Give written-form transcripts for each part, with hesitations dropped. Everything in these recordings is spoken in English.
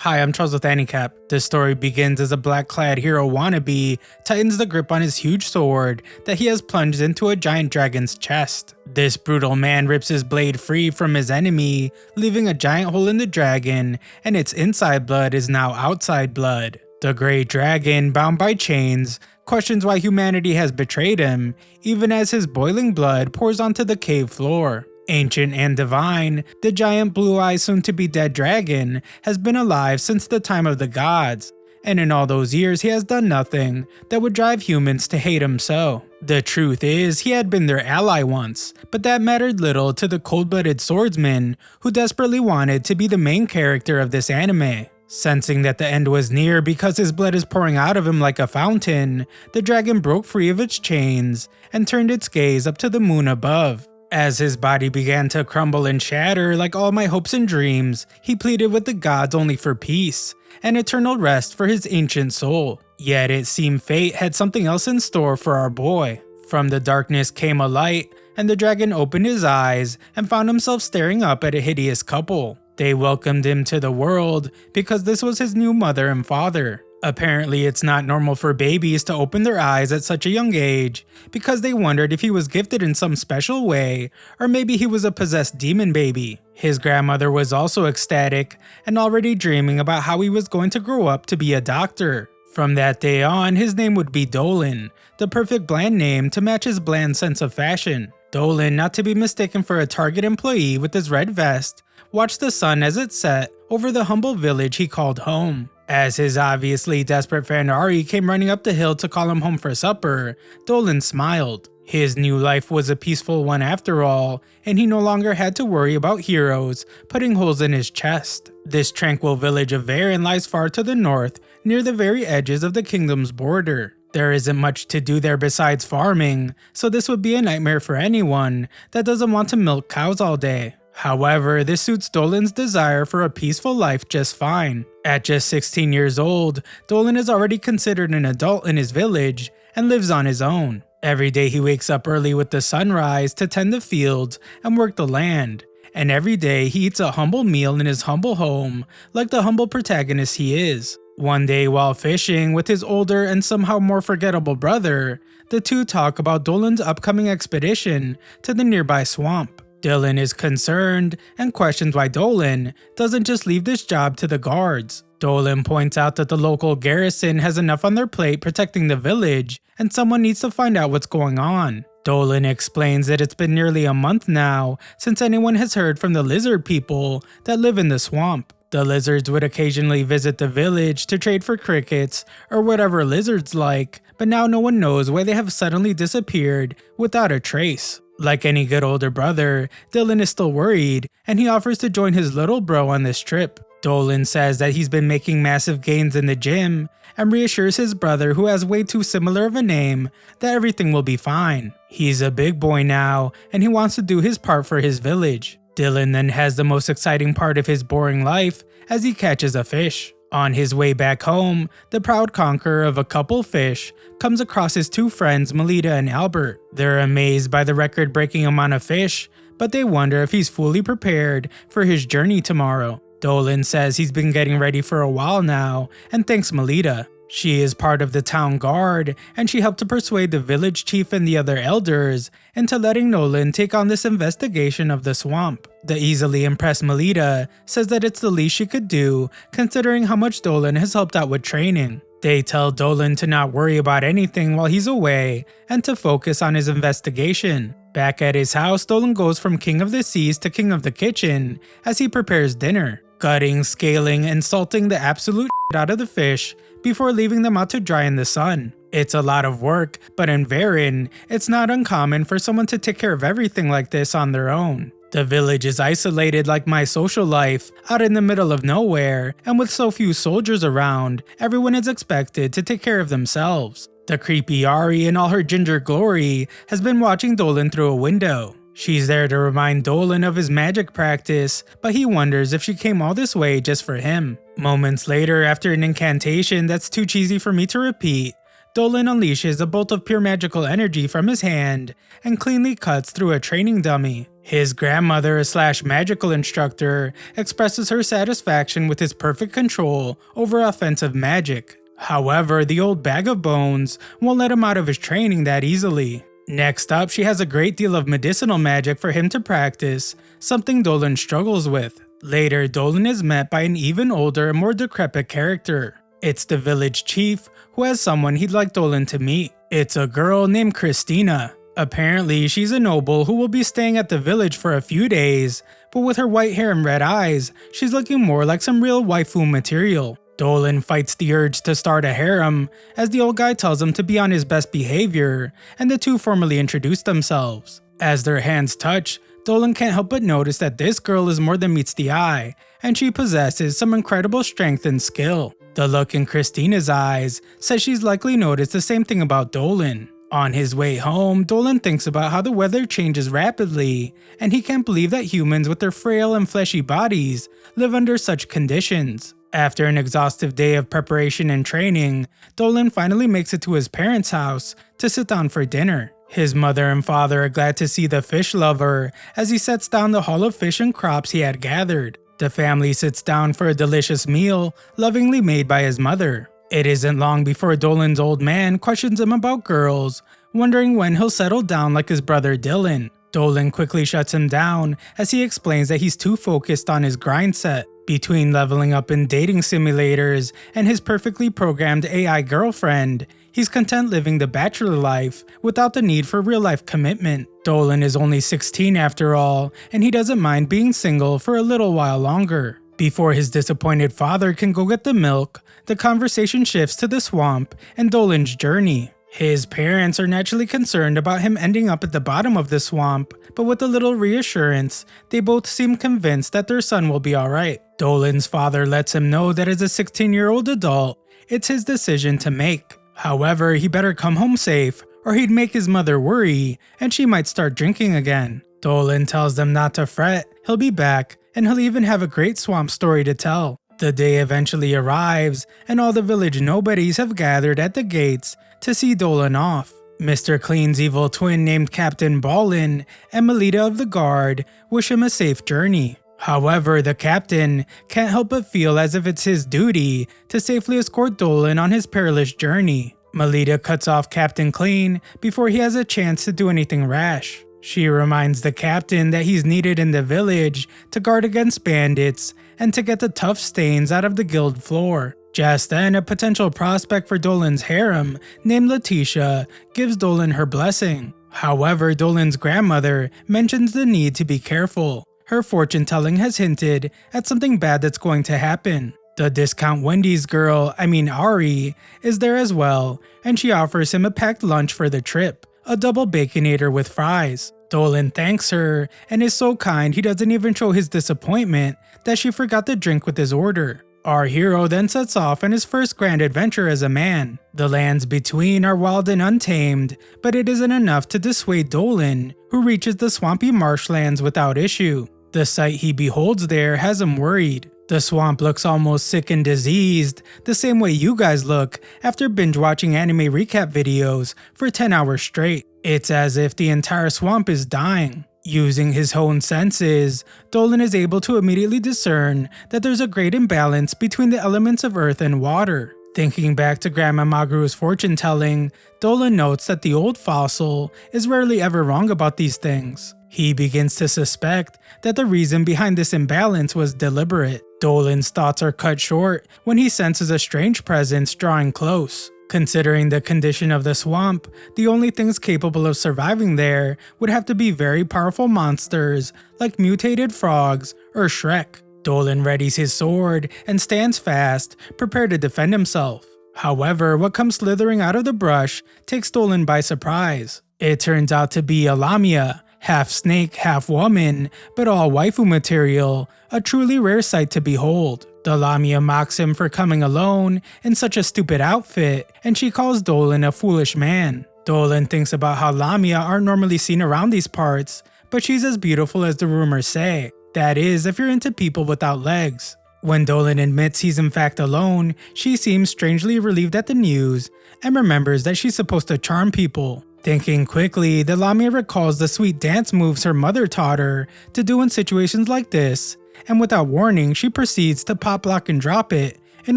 Hi, I'm Charles with AniCap. This story begins as a black-clad hero wannabe tightens the grip on his huge sword that he has plunged into a giant dragon's chest. This brutal man rips his blade free from his enemy, leaving a giant hole in the dragon, and its inside blood is now outside blood. The Grey Dragon, bound by chains, questions why humanity has betrayed him, even as his boiling blood pours onto the cave floor. Ancient and divine, the giant blue-eyed soon-to-be-dead dragon has been alive since the time of the gods, and in all those years he has done nothing that would drive humans to hate him so. The truth is, he had been their ally once, but that mattered little to the cold-blooded swordsman who desperately wanted to be the main character of this anime. Sensing that the end was near because his blood is pouring out of him like a fountain, the dragon broke free of its chains and turned its gaze up to the moon above. As his body began to crumble and shatter like all my hopes and dreams, he pleaded with the gods only for peace and eternal rest for his ancient soul. Yet it seemed fate had something else in store for our boy. From the darkness came a light, and the dragon opened his eyes and found himself staring up at a hideous couple. They welcomed him to the world because this was his new mother and father. Apparently, it's not normal for babies to open their eyes at such a young age because they wondered if he was gifted in some special way, or maybe he was a possessed demon baby. His grandmother was also ecstatic and already dreaming about how he was going to grow up to be a doctor. From that day on, his name would be Dolan, the perfect bland name to match his bland sense of fashion. Dolan, not to be mistaken for a Target employee with his red vest, watched the sun as it set over the humble village he called home. As his obviously desperate friend Ari came running up the hill to call him home for supper, Dolan smiled. His new life was a peaceful one after all, and he no longer had to worry about heroes putting holes in his chest. This tranquil village of Varen lies far to the north, near the very edges of the kingdom's border. There isn't much to do there besides farming, so this would be a nightmare for anyone that doesn't want to milk cows all day. However, this suits Dolan's desire for a peaceful life just fine. At just 16 years old, Dolan is already considered an adult in his village and lives on his own. Every day he wakes up early with the sunrise to tend the fields and work the land. And every day he eats a humble meal in his humble home, like the humble protagonist he is. One day while fishing with his older and somehow more forgettable brother, the two talk about Dolan's upcoming expedition to the nearby swamp. Dylan is concerned and questions why Dolan doesn't just leave this job to the guards. Dolan points out that the local garrison has enough on their plate protecting the village and someone needs to find out what's going on. Dolan explains that it's been nearly a month now since anyone has heard from the lizard people that live in the swamp. The lizards would occasionally visit the village to trade for crickets or whatever lizards like, but now no one knows why they have suddenly disappeared without a trace. Like any good older brother, Dylan is still worried, and he offers to join his little bro on this trip. Dolan says that he's been making massive gains in the gym, and reassures his brother, who has way too similar of a name, that everything will be fine. He's a big boy now, and he wants to do his part for his village. Dylan then has the most exciting part of his boring life as he catches a fish. On his way back home, the proud conqueror of a couple fish comes across his two friends Melita and Albert. They're amazed by the record-breaking amount of fish, but they wonder if he's fully prepared for his journey tomorrow. Dolan says he's been getting ready for a while now and thanks Melita. She is part of the town guard, and she helped to persuade the village chief and the other elders into letting Nolan take on this investigation of the swamp. The easily impressed Melita says that it's the least she could do, considering how much Dolan has helped out with training. They tell Dolan to not worry about anything while he's away, and to focus on his investigation. Back at his house, Dolan goes from king of the seas to king of the kitchen as he prepares dinner, gutting, scaling, and salting the absolute shit out of the fish before leaving them out to dry in the sun. It's a lot of work, but in Varen, it's not uncommon for someone to take care of everything like this on their own. The village is isolated like my social life, out in the middle of nowhere, and with so few soldiers around, everyone is expected to take care of themselves. The creepy Ari in all her ginger glory has been watching Dolan through a window. She's there to remind Dolan of his magic practice, but he wonders if she came all this way just for him. Moments later, after an incantation that's too cheesy for me to repeat, Dolan unleashes a bolt of pure magical energy from his hand and cleanly cuts through a training dummy. His grandmother / magical instructor expresses her satisfaction with his perfect control over offensive magic. However, the old bag of bones won't let him out of his training that easily. Next up, she has a great deal of medicinal magic for him to practice, something Dolan struggles with. Later, Dolan is met by an even older and more decrepit character. It's the village chief, who has someone he'd like Dolan to meet. It's a girl named Christina. Apparently, she's a noble who will be staying at the village for a few days, but with her white hair and red eyes, she's looking more like some real waifu material. Dolan fights the urge to start a harem, as the old guy tells him to be on his best behavior, and the two formally introduce themselves. As their hands touch, Dolan can't help but notice that this girl is more than meets the eye, and she possesses some incredible strength and skill. The look in Christina's eyes says she's likely noticed the same thing about Dolan. On his way home, Dolan thinks about how the weather changes rapidly, and he can't believe that humans with their frail and fleshy bodies live under such conditions. After an exhaustive day of preparation and training, Dolan finally makes it to his parents' house to sit down for dinner. His mother and father are glad to see the fish lover as he sets down the haul of fish and crops he had gathered. The family sits down for a delicious meal, lovingly made by his mother. It isn't long before Dolan's old man questions him about girls, wondering when he'll settle down like his brother Dylan. Dolan quickly shuts him down as he explains that he's too focused on his grind set. Between leveling up in dating simulators and his perfectly programmed AI girlfriend, he's content living the bachelor life without the need for real-life commitment. Dolan is only 16 after all, and he doesn't mind being single for a little while longer. Before his disappointed father can go get the milk, the conversation shifts to the swamp and Dolan's journey. His parents are naturally concerned about him ending up at the bottom of the swamp, but with a little reassurance, they both seem convinced that their son will be alright. Dolan's father lets him know that as a 16-year-old adult, it's his decision to make. However, he better come home safe, or he'd make his mother worry, and she might start drinking again. Dolan tells them not to fret, he'll be back, and he'll even have a great swamp story to tell. The day eventually arrives, and all the village nobodies have gathered at the gates to see Dolan off. Mr. Clean's evil twin named Captain Ballin and Melita of the Guard wish him a safe journey. However, the captain can't help but feel as if it's his duty to safely escort Dolan on his perilous journey. Melita cuts off Captain Clean before he has a chance to do anything rash. She reminds the captain that he's needed in the village to guard against bandits and to get the tough stains out of the guild floor. Just then, a potential prospect for Dolan's harem, named Letitia, gives Dolan her blessing. However, Dolan's grandmother mentions the need to be careful. Her fortune telling has hinted at something bad that's going to happen. The discount Wendy's girl, Ari, is there as well, and she offers him a packed lunch for the trip, a double baconator with fries. Dolan thanks her and is so kind he doesn't even show his disappointment that she forgot the drink with his order. Our hero then sets off on his first grand adventure as a man. The lands between are wild and untamed, but it isn't enough to dissuade Dolan, who reaches the swampy marshlands without issue. The sight he beholds there has him worried. The swamp looks almost sick and diseased, the same way you guys look after binge watching anime recap videos for 10 hours straight. It's as if the entire swamp is dying. Using his honed senses, Dolan is able to immediately discern that there's a great imbalance between the elements of earth and water. Thinking back to Grandma Magru's fortune telling, Dolan notes that the old fossil is rarely ever wrong about these things. He begins to suspect that the reason behind this imbalance was deliberate. Dolan's thoughts are cut short when he senses a strange presence drawing close. Considering the condition of the swamp, the only things capable of surviving there would have to be very powerful monsters like mutated frogs or Shrek. Dolan readies his sword and stands fast, prepared to defend himself. However, what comes slithering out of the brush takes Dolan by surprise. It turns out to be a Lamia, half snake, half woman, but all waifu material, a truly rare sight to behold. The Lamia mocks him for coming alone in such a stupid outfit, and she calls Dolan a foolish man. Dolan thinks about how Lamia aren't normally seen around these parts, but she's as beautiful as the rumors say. That is, if you're into people without legs. When Dolan admits he's in fact alone, she seems strangely relieved at the news and remembers that she's supposed to charm people. Thinking quickly, the Lamia recalls the sweet dance moves her mother taught her to do in situations like this, and without warning, she proceeds to pop, lock, and drop it in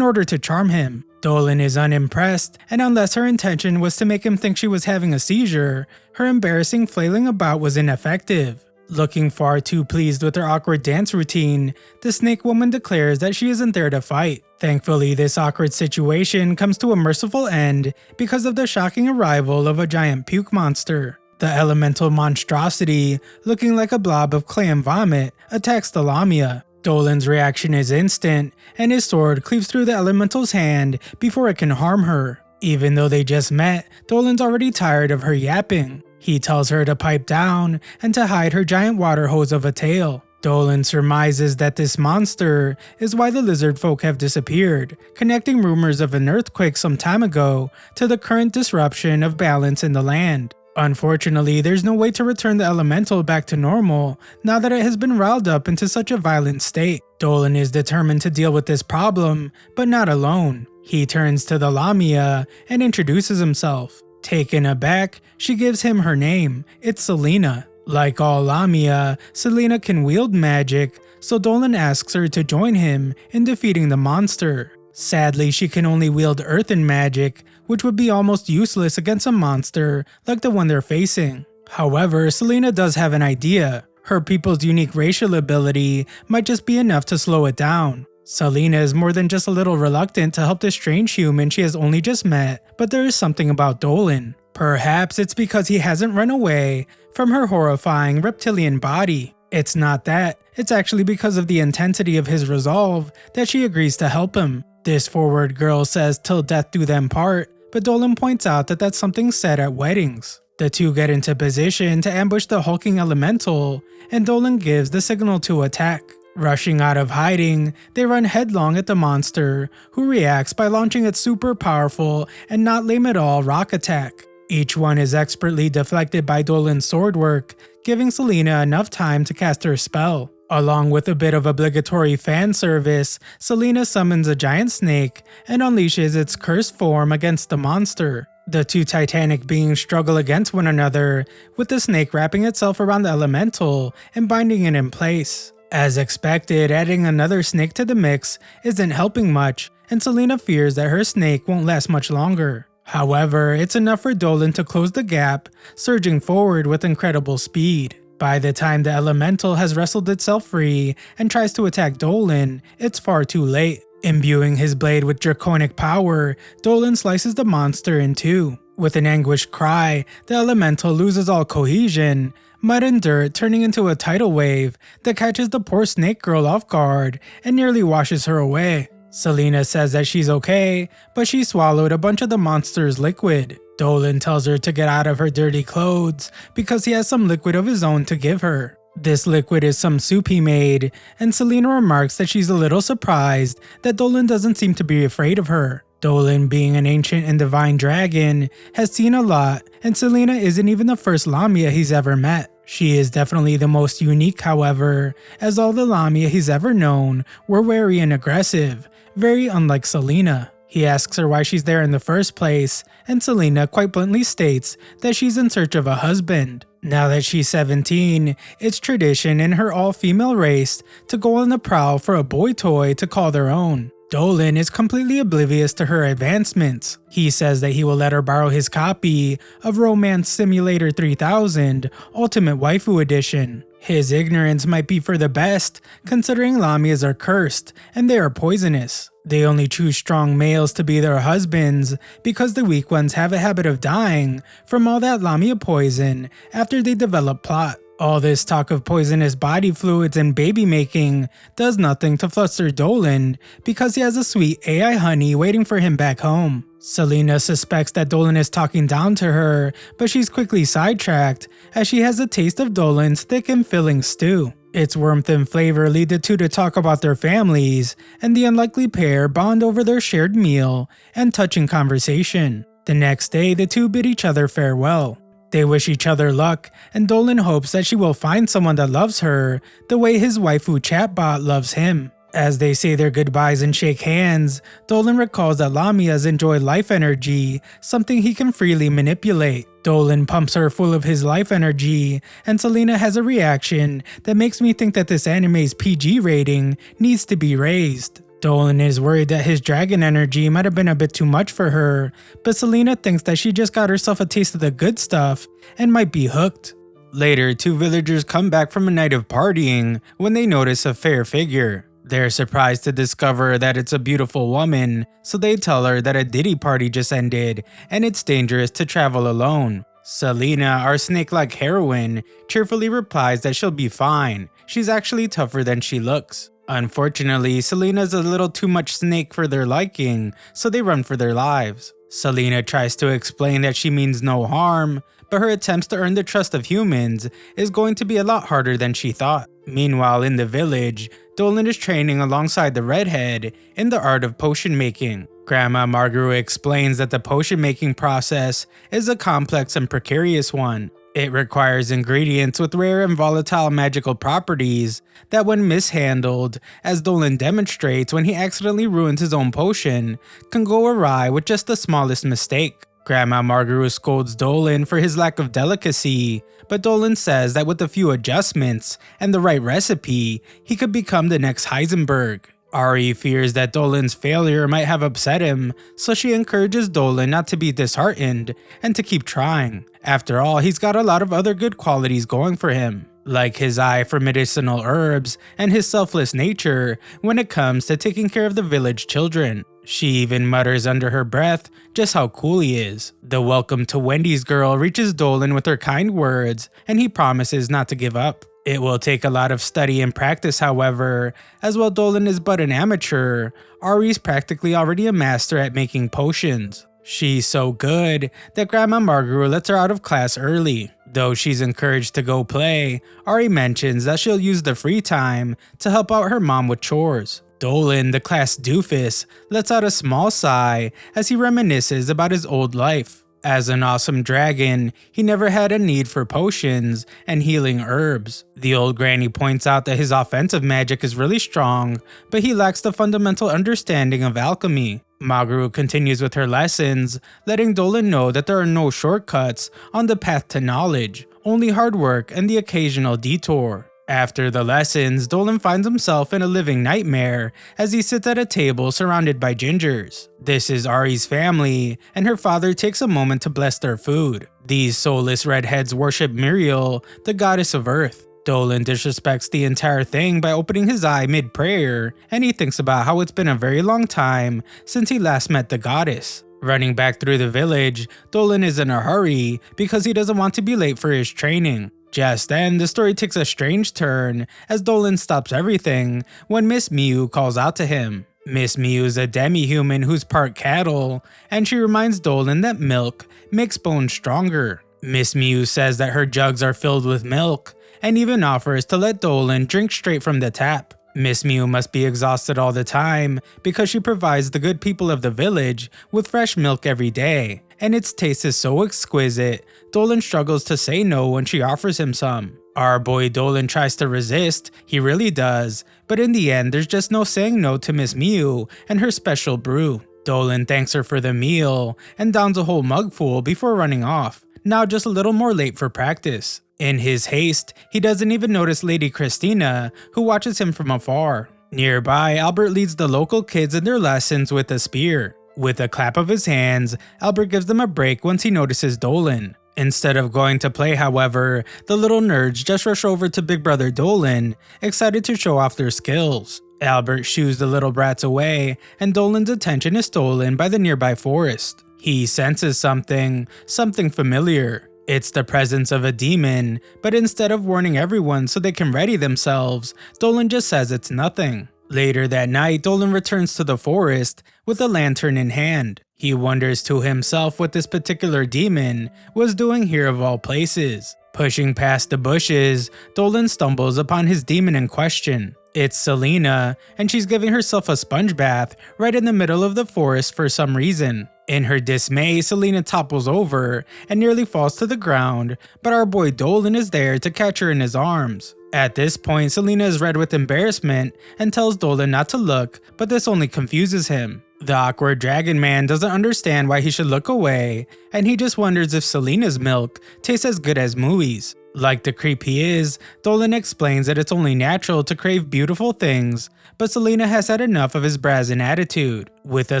order to charm him. Dolan is unimpressed, and unless her intention was to make him think she was having a seizure, her embarrassing flailing about was ineffective. Looking far too pleased with her awkward dance routine, the snake woman declares that she isn't there to fight. Thankfully, this awkward situation comes to a merciful end because of the shocking arrival of a giant puke monster. The elemental monstrosity, looking like a blob of clay and vomit, attacks the Lamia. Dolan's reaction is instant, and his sword cleaves through the elemental's hand before it can harm her. Even though they just met, Dolan's already tired of her yapping. He tells her to pipe down and to hide her giant water hose of a tail. Dolan surmises that this monster is why the lizard folk have disappeared, connecting rumors of an earthquake some time ago to the current disruption of balance in the land. Unfortunately, there's no way to return the elemental back to normal now that it has been riled up into such a violent state. Dolan is determined to deal with this problem, but not alone. He turns to the Lamia and introduces himself. Taken aback, she gives him her name. It's Selena. Like all Lamia, Selena can wield magic, so Dolan asks her to join him in defeating the monster. Sadly, she can only wield earthen magic, which would be almost useless against a monster like the one they're facing. However, Selena does have an idea. Her people's unique racial ability might just be enough to slow it down. Selena is more than just a little reluctant to help this strange human she has only just met, but there is something about Dolan. Perhaps it's because he hasn't run away from her horrifying reptilian body. It's not that, it's actually because of the intensity of his resolve that she agrees to help him. This forward girl says till death do them part, but Dolan points out that that's something said at weddings. The two get into position to ambush the hulking elemental, and Dolan gives the signal to attack. Rushing out of hiding, they run headlong at the monster, who reacts by launching its super powerful and not lame at all rock attack. Each one is expertly deflected by Dolan's sword work, giving Selena enough time to cast her spell. Along with a bit of obligatory fan service, Selena summons a giant snake and unleashes its cursed form against the monster. The two titanic beings struggle against one another, with the snake wrapping itself around the elemental and binding it in place. As expected, adding another snake to the mix isn't helping much, and Selena fears that her snake won't last much longer. However, it's enough for Dolan to close the gap, surging forward with incredible speed. By the time the elemental has wrestled itself free and tries to attack Dolan, it's far too late. Imbuing his blade with draconic power, Dolan slices the monster in two. With an anguished cry, the elemental loses all cohesion, mud and dirt turning into a tidal wave that catches the poor snake girl off guard and nearly washes her away. Selena says that she's okay, but she swallowed a bunch of the monster's liquid. Dolan tells her to get out of her dirty clothes because he has some liquid of his own to give her. This liquid is some soup he made, and Selena remarks that she's a little surprised that Dolan doesn't seem to be afraid of her. Dolan, being an ancient and divine dragon, has seen a lot, and Selena isn't even the first Lamia he's ever met. She is definitely the most unique, however, as all the Lamia he's ever known were wary and aggressive, very unlike Selena. He asks her why she's there in the first place, and Selena quite bluntly states that she's in search of a husband. Now that she's 17, it's tradition in her all-female race to go on the prowl for a boy toy to call their own. Dolan is completely oblivious to her advancements. He says that he will let her borrow his copy of Romance Simulator 3000 Ultimate Waifu Edition. His ignorance might be for the best, considering Lamias are cursed and they are poisonous. They only choose strong males to be their husbands because the weak ones have a habit of dying from all that Lamia poison after they develop plot. All this talk of poisonous body fluids and baby making does nothing to fluster Dolan because he has a sweet AI honey waiting for him back home. Selena suspects that Dolan is talking down to her, but she's quickly sidetracked as she has a taste of Dolan's thick and filling stew. Its warmth and flavor lead the two to talk about their families, and the unlikely pair bond over their shared meal and touching conversation. The next day, the two bid each other farewell. They wish each other luck, and Dolan hopes that she will find someone that loves her the way his waifu chatbot loves him. As they say their goodbyes and shake hands, Dolan recalls that Lamia's enjoy life energy, something he can freely manipulate. Dolan pumps her full of his life energy, and Selena has a reaction that makes me think that this anime's PG rating needs to be raised. Dolan is worried that his dragon energy might have been a bit too much for her, but Selena thinks that she just got herself a taste of the good stuff and might be hooked. Later, two villagers come back from a night of partying when they notice a fair figure. They're surprised to discover that it's a beautiful woman, so they tell her that a Diddy party just ended and it's dangerous to travel alone. Selena, our snake-like heroine, cheerfully replies that she'll be fine. She's actually tougher than she looks. Unfortunately, Selena's a little too much snake for their liking, so they run for their lives. Selena tries to explain that she means no harm, but her attempts to earn the trust of humans is going to be a lot harder than she thought. Meanwhile, in the village, Dolan is training alongside the redhead in the art of potion making. Grandma Margaret explains that the potion making process is a complex and precarious one. It requires ingredients with rare and volatile magical properties that, when mishandled, as Dolan demonstrates when he accidentally ruins his own potion, can go awry with just the smallest mistake. Grandma Margaret scolds Dolan for his lack of delicacy, but Dolan says that with a few adjustments and the right recipe, he could become the next Heisenberg. Ari fears that Dolan's failure might have upset him, so she encourages Dolan not to be disheartened and to keep trying. After all, he's got a lot of other good qualities going for him, like his eye for medicinal herbs and his selfless nature when it comes to taking care of the village children. She even mutters under her breath just how cool he is. The welcome to Wendy's girl reaches Dolan with her kind words, and he promises not to give up. It will take a lot of study and practice, however, as while Dolan is but an amateur, Ari's practically already a master at making potions. She's so good that Grandma Margaret lets her out of class early. Though she's encouraged to go play, Ari mentions that she'll use the free time to help out her mom with chores. Dolan, the class doofus, lets out a small sigh as he reminisces about his old life. As an awesome dragon, he never had a need for potions and healing herbs. The old granny points out that his offensive magic is really strong, but he lacks the fundamental understanding of alchemy. Magaru continues with her lessons, letting Dolan know that there are no shortcuts on the path to knowledge, only hard work and the occasional detour. After the lessons, Dolan finds himself in a living nightmare as he sits at a table surrounded by gingers. This is Ari's family, and her father takes a moment to bless their food. These soulless redheads worship Muriel, the goddess of earth. Dolan disrespects the entire thing by opening his eye mid-prayer, and he thinks about how it's been a very long time since he last met the goddess. Running back through the village, Dolan is in a hurry because he doesn't want to be late for his training. Just then, the story takes a strange turn as Dolan stops everything when Miss Miu calls out to him. Miss Miu is a demi-human who's part cattle, and she reminds Dolan that milk makes bones stronger. Miss Miu says that her jugs are filled with milk, and even offers to let Dolan drink straight from the tap. Miss Miu must be exhausted all the time because she provides the good people of the village with fresh milk every day, and its taste is so exquisite, Dolan struggles to say no when she offers him some. Our boy Dolan tries to resist, he really does, but in the end there's just no saying no to Miss Miu and her special brew. Dolan thanks her for the meal and downs a whole mugful before running off, now just a little more late for practice. In his haste, he doesn't even notice Lady Christina, who watches him from afar. Nearby, Albert leads the local kids in their lessons with a spear. With a clap of his hands, Albert gives them a break once he notices Dolan. Instead of going to play, however, the little nerds just rush over to Big Brother Dolan, excited to show off their skills. Albert shoos the little brats away, and Dolan's attention is stolen by the nearby forest. He senses something familiar. It's the presence of a demon, but instead of warning everyone so they can ready themselves, Dolan just says it's nothing. Later that night, Dolan returns to the forest with a lantern in hand. He wonders to himself what this particular demon was doing here of all places. Pushing past the bushes, Dolan stumbles upon his demon in question. It's Selena, and she's giving herself a sponge bath right in the middle of the forest for some reason. In her dismay, Selena topples over and nearly falls to the ground, but our boy Dolan is there to catch her in his arms. At this point, Selena is red with embarrassment and tells Dolan not to look, but this only confuses him. The awkward dragon man doesn't understand why he should look away, and he just wonders if Selena's milk tastes as good as Mui's. Like the creep he is, Dolan explains that it's only natural to crave beautiful things, but Selena has had enough of his brazen attitude. With a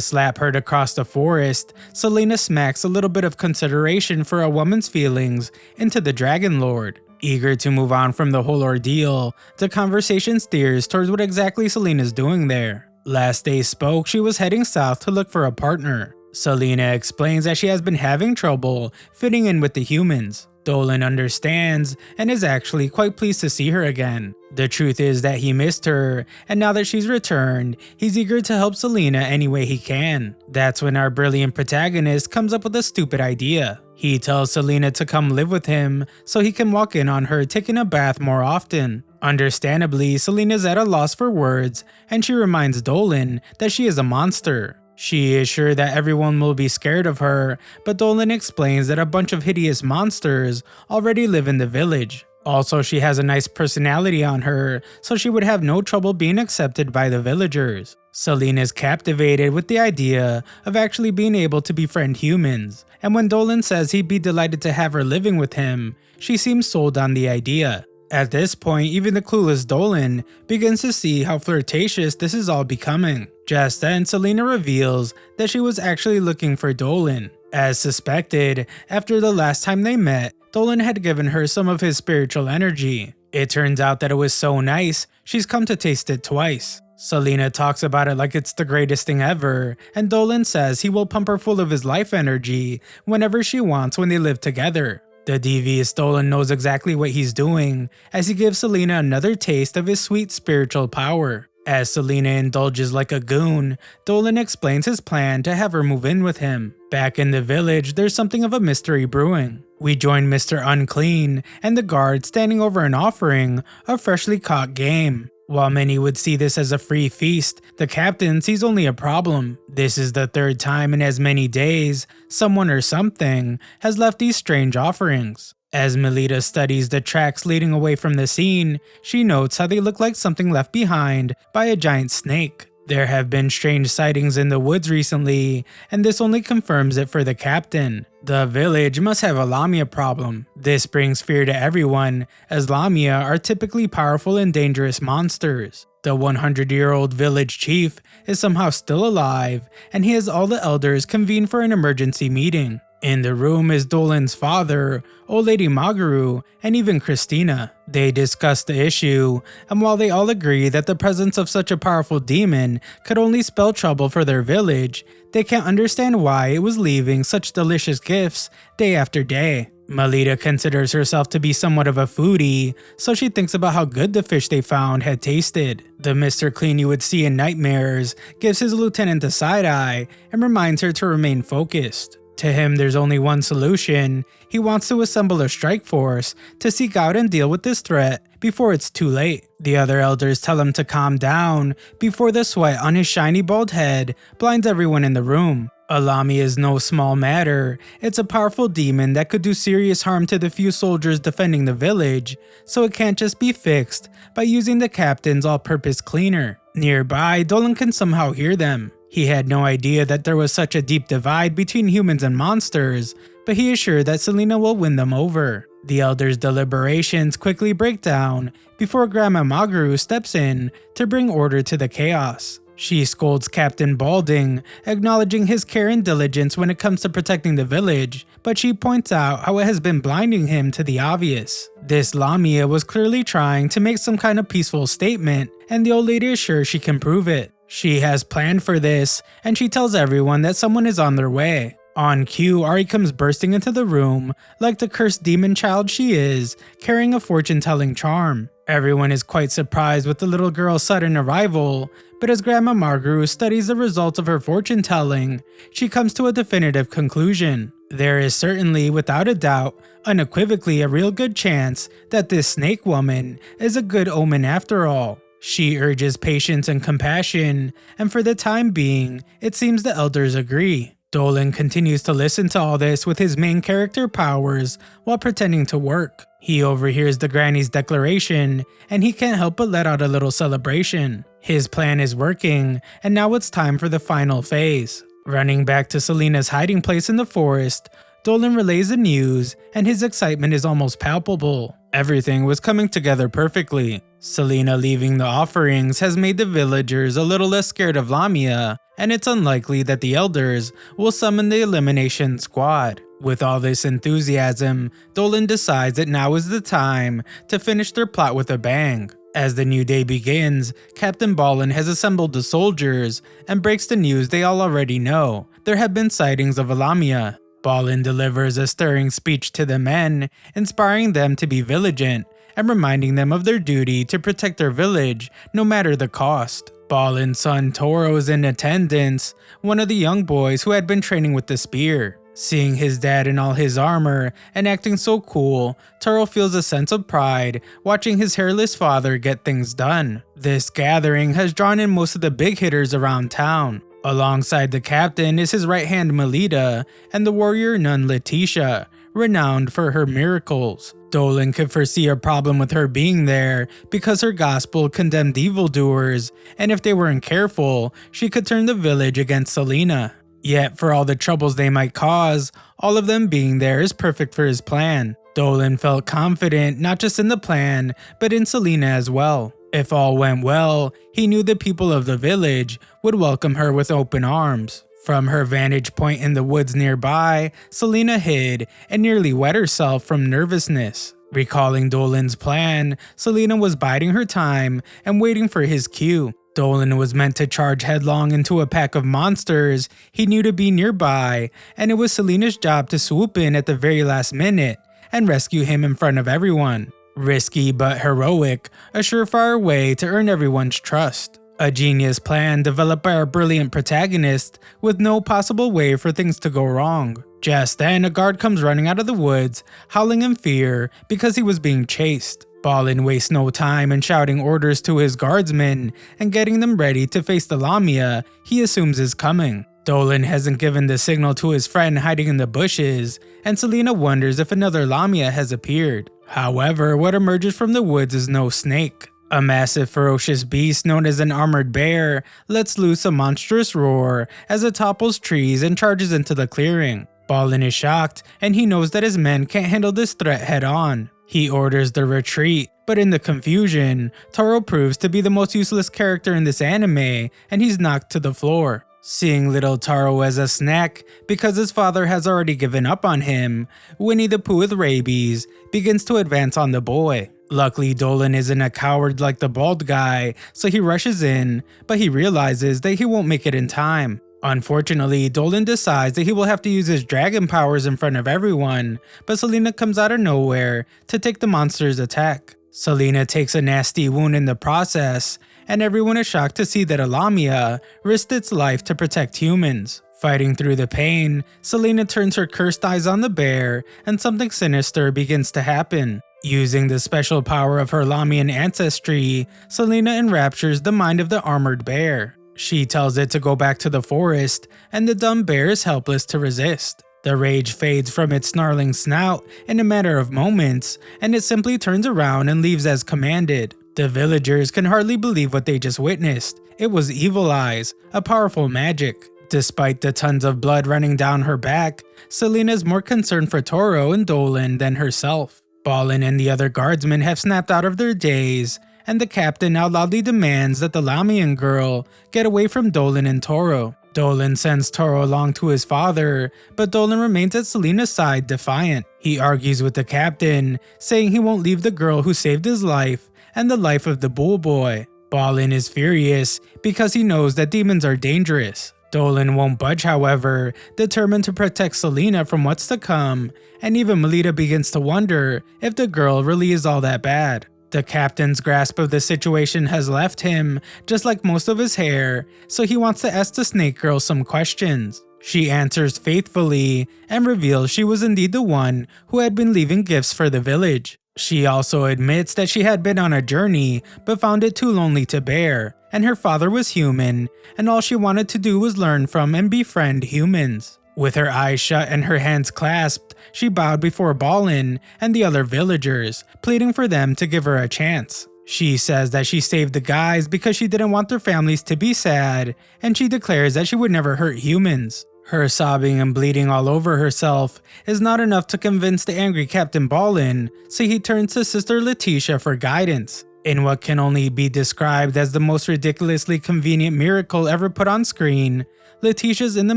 slap heard across the forest, Selena smacks a little bit of consideration for a woman's feelings into the Dragon Lord. Eager to move on from the whole ordeal, the conversation steers towards what exactly Selena's doing there. Last they spoke, she was heading south to look for a partner. Selena explains that she has been having trouble fitting in with the humans. Dolan understands and is actually quite pleased to see her again. The truth is that he missed her, and now that she's returned, he's eager to help Selena any way he can. That's when our brilliant protagonist comes up with a stupid idea. He tells Selena to come live with him so he can walk in on her taking a bath more often. Understandably, Selena's at a loss for words, and she reminds Dolan that she is a monster. She is sure that everyone will be scared of her, but Dolan explains that a bunch of hideous monsters already live in the village. Also, she has a nice personality on her, so she would have no trouble being accepted by the villagers. Selena is captivated with the idea of actually being able to befriend humans, and when Dolan says he'd be delighted to have her living with him, she seems sold on the idea. At this point, even the clueless Dolan begins to see how flirtatious this is all becoming. Just then, Selena reveals that she was actually looking for Dolan. As suspected, after the last time they met, Dolan had given her some of his spiritual energy. It turns out that it was so nice, she's come to taste it twice. Selena talks about it like it's the greatest thing ever, and Dolan says he will pump her full of his life energy whenever she wants when they live together. The devious Dolan knows exactly what he's doing, as he gives Selena another taste of his sweet spiritual power. As Selena indulges like a goon, Dolan explains his plan to have her move in with him. Back in the village, there's something of a mystery brewing. We join Mr. Unclean and the guard standing over an offering of freshly caught game. While many would see this as a free feast, the captain sees only a problem. This is the third time in as many days someone or something has left these strange offerings. As Melita studies the tracks leading away from the scene, she notes how they look like something left behind by a giant snake. There have been strange sightings in the woods recently, and this only confirms it for the captain. The village must have a Lamia problem. This brings fear to everyone, as Lamia are typically powerful and dangerous monsters. The 100-year-old village chief is somehow still alive, and he has all the elders convene for an emergency meeting. In the room is Dolan's father, old lady Magaru, and even Christina. They discuss the issue, and while they all agree that the presence of such a powerful demon could only spell trouble for their village, they can't understand why it was leaving such delicious gifts day after day. Melita considers herself to be somewhat of a foodie, so she thinks about how good the fish they found had tasted. The Mr. Clean you would see in nightmares gives his lieutenant a side eye and reminds her to remain focused. To him, there's only one solution. He wants to assemble a strike force to seek out and deal with this threat before it's too late. The other elders tell him to calm down before the sweat on his shiny bald head blinds everyone in the room. Alami is no small matter. It's a powerful demon that could do serious harm to the few soldiers defending the village, so it can't just be fixed by using the captain's all-purpose cleaner. Nearby, Dolan can somehow hear them. He had no idea that there was such a deep divide between humans and monsters, but he is sure that Selena will win them over. The elders' deliberations quickly break down before Grandma Magaru steps in to bring order to the chaos. She scolds Captain Balding, acknowledging his care and diligence when it comes to protecting the village, but she points out how it has been blinding him to the obvious. This Lamia was clearly trying to make some kind of peaceful statement, and the old lady is sure she can prove it. She has planned for this, and she tells everyone that someone is on their way. On cue, Ari comes bursting into the room like the cursed demon child she is, carrying a fortune-telling charm. Everyone is quite surprised with the little girl's sudden arrival, but as Grandma Margaru studies the results of her fortune-telling, she comes to a definitive conclusion. There is certainly, without a doubt, unequivocally a real good chance that this snake woman is a good omen after all. She urges patience and compassion, and for the time being, it seems the elders agree. Dolan continues to listen to all this with his main character powers while pretending to work. He overhears the granny's declaration, and he can't help but let out a little celebration. His plan is working, and now it's time for the final phase. Running back to Selena's hiding place in the forest, Dolan relays the news, and his excitement is almost palpable. Everything was coming together perfectly. Selena leaving the offerings has made the villagers a little less scared of Lamia, and it's unlikely that the elders will summon the elimination squad. With all this enthusiasm, Dolan decides that now is the time to finish their plot with a bang. As the new day begins, Captain Ballin has assembled the soldiers and breaks the news they all already know. There have been sightings of a Lamia. Ballin delivers a stirring speech to the men, inspiring them to be vigilant and reminding them of their duty to protect their village no matter the cost. Ballin's son Toro is in attendance, one of the young boys who had been training with the spear. Seeing his dad in all his armor and acting so cool, Toro feels a sense of pride watching his hairless father get things done. This gathering has drawn in most of the big hitters around town. Alongside the captain is his right hand Melita and the warrior nun Letitia, renowned for her miracles. Dolan could foresee a problem with her being there because her gospel condemned evildoers, and if they weren't careful, she could turn the village against Selena. Yet for all the troubles they might cause, all of them being there is perfect for his plan. Dolan felt confident not just in the plan, but in Selena as well. If all went well, he knew the people of the village would welcome her with open arms. From her vantage point in the woods nearby, Selena hid and nearly wet herself from nervousness. Recalling Dolan's plan, Selena was biding her time and waiting for his cue. Dolan was meant to charge headlong into a pack of monsters he knew to be nearby, and it was Selena's job to swoop in at the very last minute and rescue him in front of everyone. Risky but heroic, a surefire way to earn everyone's trust. A genius plan developed by our brilliant protagonist with no possible way for things to go wrong. Just then, a guard comes running out of the woods, howling in fear because he was being chased. Ballin wastes no time in shouting orders to his guardsmen and getting them ready to face the Lamia he assumes is coming. Dolan hasn't given the signal to his friend hiding in the bushes, and Selena wonders if another Lamia has appeared. However, what emerges from the woods is no snake. A massive ferocious beast known as an armored bear lets loose a monstrous roar as it topples trees and charges into the clearing. Ballin is shocked, and he knows that his men can't handle this threat head on. He orders the retreat, but in the confusion, Toro proves to be the most useless character in this anime, and he's knocked to the floor. Seeing little Taro as a snack because his father has already given up on him, Winnie the Pooh with rabies begins to advance on the boy. Luckily, Dolan isn't a coward like the bald guy, so he rushes in, but he realizes that he won't make it in time. Unfortunately, Dolan decides that he will have to use his dragon powers in front of everyone, but Selena comes out of nowhere to take the monster's attack. Selena takes a nasty wound in the process, and everyone is shocked to see that a Lamia risked its life to protect humans. Fighting through the pain, Selena turns her cursed eyes on the bear, and something sinister begins to happen. Using the special power of her Lamian ancestry, Selena enraptures the mind of the armored bear. She tells it to go back to the forest, and the dumb bear is helpless to resist. The rage fades from its snarling snout in a matter of moments, and it simply turns around and leaves as commanded. The villagers can hardly believe what they just witnessed. It was Evil Eyes, a powerful magic. Despite the tons of blood running down her back, Selena is more concerned for Toro and Dolan than herself. Ballin and the other guardsmen have snapped out of their daze, and the captain now loudly demands that the Lamian girl get away from Dolan and Toro. Dolan sends Toro along to his father, but Dolan remains at Selena's side defiant. He argues with the captain, saying he won't leave the girl who saved his life and the life of the bull boy. Ballin is furious because he knows that demons are dangerous. Dolan won't budge, however, determined to protect Selena from what's to come, and even Melita begins to wonder if the girl really is all that bad. The captain's grasp of the situation has left him, just like most of his hair, so he wants to ask the snake girl some questions. She answers faithfully and reveals she was indeed the one who had been leaving gifts for the village. She also admits that she had been on a journey but found it too lonely to bear, and her father was human, and all she wanted to do was learn from and befriend humans. With her eyes shut and her hands clasped, she bowed before Balin and the other villagers, pleading for them to give her a chance. She says that she saved the guys because she didn't want their families to be sad, and she declares that she would never hurt humans. Her sobbing and bleeding all over herself is not enough to convince the angry Captain Balin, so he turns to Sister Letitia for guidance. In what can only be described as the most ridiculously convenient miracle ever put on screen, Letitia's in the